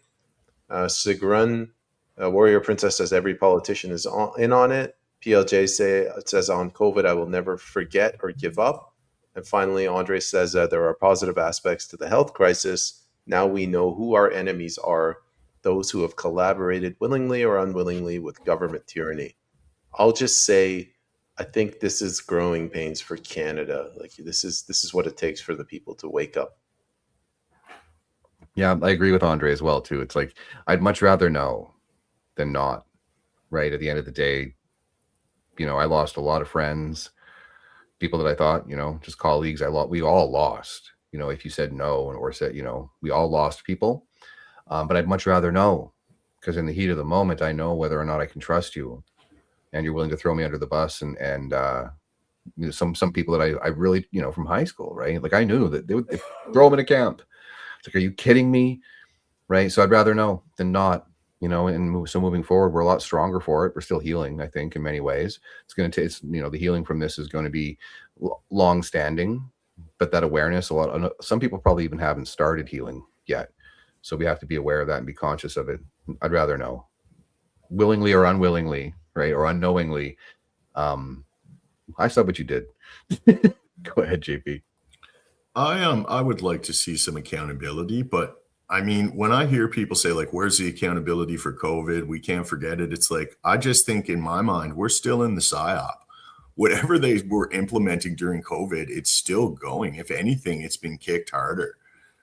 S2: Sigrun Warrior Princess says, "Every politician is in on it." PLJ says, "On COVID, I will never forget or give up." And finally, Andre says that there are positive aspects to the health crisis. Now we know who our enemies are, those who have collaborated willingly or unwillingly with government tyranny. I'll just say, I think this is growing pains for Canada. Like, this is what it takes for the people to wake up.
S4: Yeah, I agree with Andre as well, too. It's like, I'd much rather know than not, right? At the end of the day, I lost a lot of friends, people that I thought, just colleagues. We all lost, if you said no or said, we all lost people. But I'd much rather know, because in the heat of the moment, I know whether or not I can trust you, and you're willing to throw me under the bus. And some people that I really, from high school, right? Like, I knew that they would throw them in a camp. It's like, are you kidding me? Right. So I'd rather know than not, so moving forward, we're a lot stronger for it. We're still healing, I think, in many ways. It's going to take, the healing from this is going to be long standing, but that awareness, some people probably even haven't started healing yet. So we have to be aware of that and be conscious of it. I'd rather know, willingly or unwillingly, right? Or unknowingly. I saw what you did. Go ahead, JP.
S1: I would like to see some accountability, but I mean, when I hear people say, like, where's the accountability for COVID? We can't forget it. It's like, I just think in my mind, we're still in the PSYOP. Whatever they were implementing during COVID, it's still going. If anything, it's been kicked harder.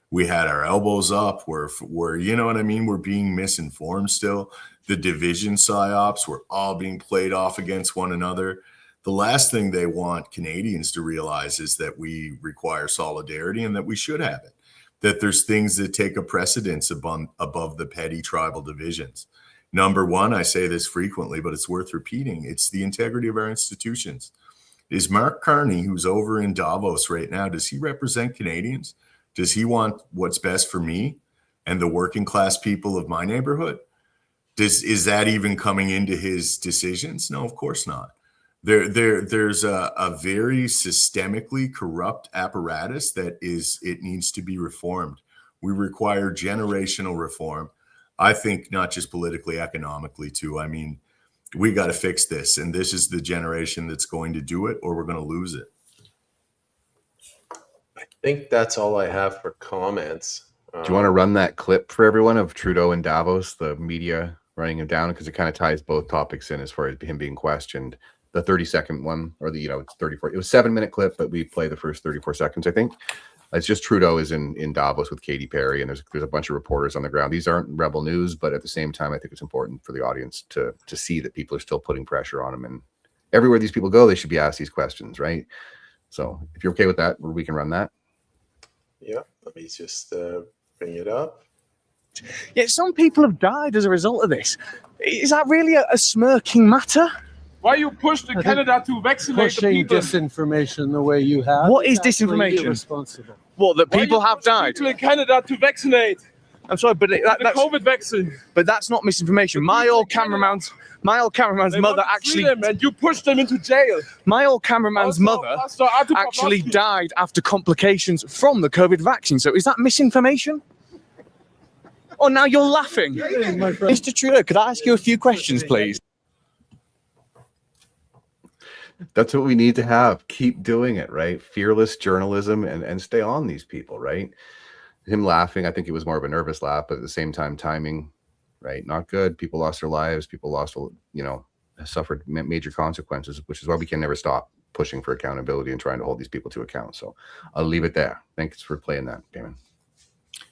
S1: We had our elbows up. We're you know what I mean? We're being misinformed still. The division PSYOPs were all being played off against one another. The last thing they want Canadians to realize is that we require solidarity and that we should have it. That there's things that take a precedence above the petty tribal divisions. Number one, I say this frequently, but it's worth repeating. It's the integrity of our institutions. Is Mark Carney, who's over in Davos right now, does he represent Canadians? Does he want what's best for me and the working class people of my neighborhood? Is that even coming into his decisions? No, of course not. There's a very systemically corrupt apparatus it needs to be reformed. We require generational reform. I think not just politically, economically too. I mean, we got to fix this, and this is the generation that's going to do it, or we're going to lose it.
S2: I think that's all I have for comments.
S4: Do you want to run that clip for everyone of Trudeau and Davos, the media running him down? Because it kind of ties both topics in as far as him being questioned. The 30-second one, or it's 34. It was a 7-minute clip, but we play the first 34 seconds, I think. It's just Trudeau is in Davos with Katy Perry, and there's a bunch of reporters on the ground. These aren't rebel news, but at the same time, I think it's important for the audience to see that people are still putting pressure on them. And everywhere these people go, they should be asked these questions, right? So if you're okay with that, we can run that.
S2: Yeah, let me just bring it up.
S5: Yet some people have died as a result of this. Is that really a smirking matter?
S6: Why you push the Canada to vaccinate the
S7: Pushing
S6: people?
S7: disinformation the way you have.
S5: What is
S7: actually
S5: disinformation?
S7: irresponsible.
S5: What, that
S6: Why
S5: people
S6: you
S5: have
S6: push
S5: died?
S6: people in Canada to vaccinate
S5: I'm sorry, but
S6: the COVID vaccine.
S5: that's not misinformation. My old cameraman's
S6: They
S5: mother
S6: want to
S5: actually,
S6: free them and you push them into jail.
S5: my old cameraman's mother actually died after complications from the COVID vaccine. So is that misinformation? Oh, now you're laughing.
S7: My friend.
S5: Mr. Trudeau, could I ask you a few questions, please?
S4: That's what we need to have. Keep doing it, right? Fearless journalism and stay on these people, right? Him laughing, I think it was more of a nervous laugh, but at the same time, timing, right? Not good. People lost their lives. People lost, suffered major consequences, which is why we can never stop pushing for accountability and trying to hold these people to account. So I'll leave it there. Thanks for playing that, Peyman.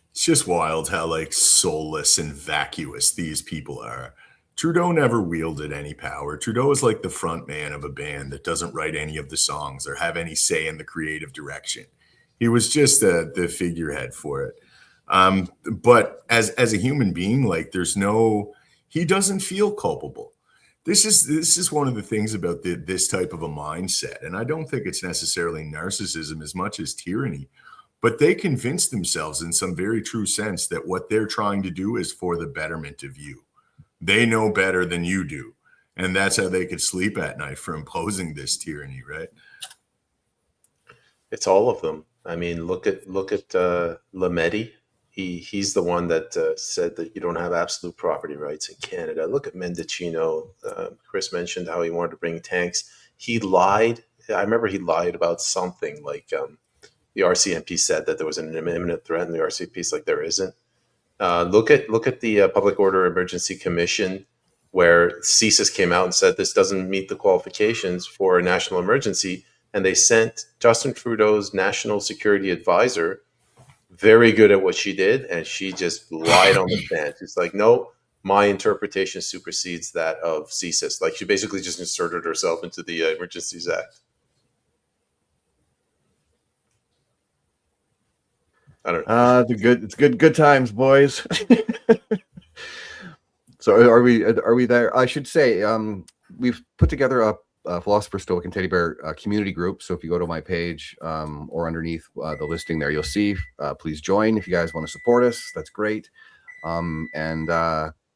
S1: It's just wild how soulless and vacuous these people are. Trudeau never wielded any power. Trudeau is like the front man of a band that doesn't write any of the songs or have any say in the creative direction. He was just the figurehead for it. But as a human being, he doesn't feel culpable. This is one of the things about this type of a mindset. And I don't think it's necessarily narcissism as much as tyranny, but they convince themselves in some very true sense that what they're trying to do is for the betterment of you. They know better than you do. And that's how they could sleep at night for imposing this tyranny, right?
S2: It's all of them. I mean, look at Lametti. He's the one that said that you don't have absolute property rights in Canada. Look at Mendocino. Kris mentioned how he wanted to bring tanks. He lied. I remember he lied about something like the RCMP said that there was an imminent threat, and the RCMP's like there isn't. Look at the Public Order Emergency Commission, where CSIS came out and said this doesn't meet the qualifications for a national emergency, and they sent Justin Trudeau's national security advisor, very good at what she did, and she just lied on the stand. She's like, no, my interpretation supersedes that of CSIS. Like she basically just inserted herself into the Emergencies Act. I don't know.
S4: It's good times, boys. So are we there? I should say we've put together a Philosopher, Stoic, and Teddy Bear community group. So if you go to my page or underneath the listing there, you'll see. Please join if you guys want to support us. That's great. And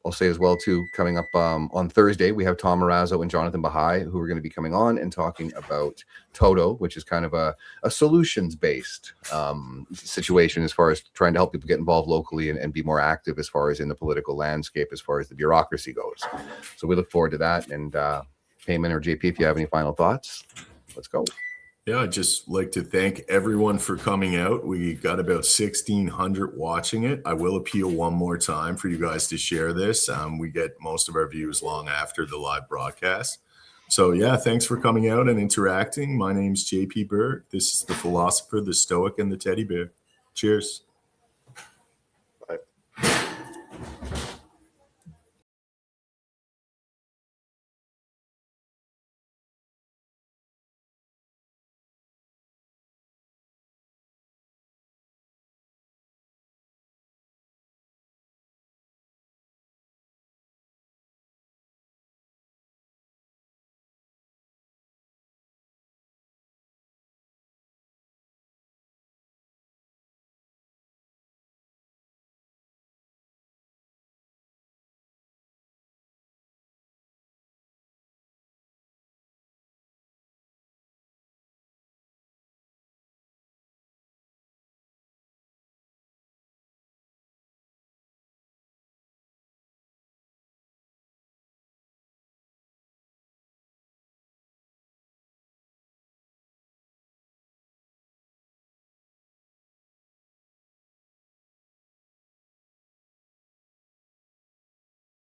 S4: I'll say as well too, coming up on Thursday, we have Tom Marazzo and Jonathan Bahai, who are going to be coming on and talking about Toto, which is kind of a solutions-based situation as far as trying to help people get involved locally and be more active as far as in the political landscape, as far as the bureaucracy goes. So we look forward to that. And Peyman or JP, if you have any final thoughts, let's go.
S1: Yeah, I'd just like to thank everyone for coming out. We got about 1,600 watching it. I will appeal one more time for you guys to share this. We get most of our views long after the live broadcast. So yeah, thanks for coming out and interacting. My name's JP Berg. This is the Philosopher, the Stoic, and the Teddy Bear. Cheers.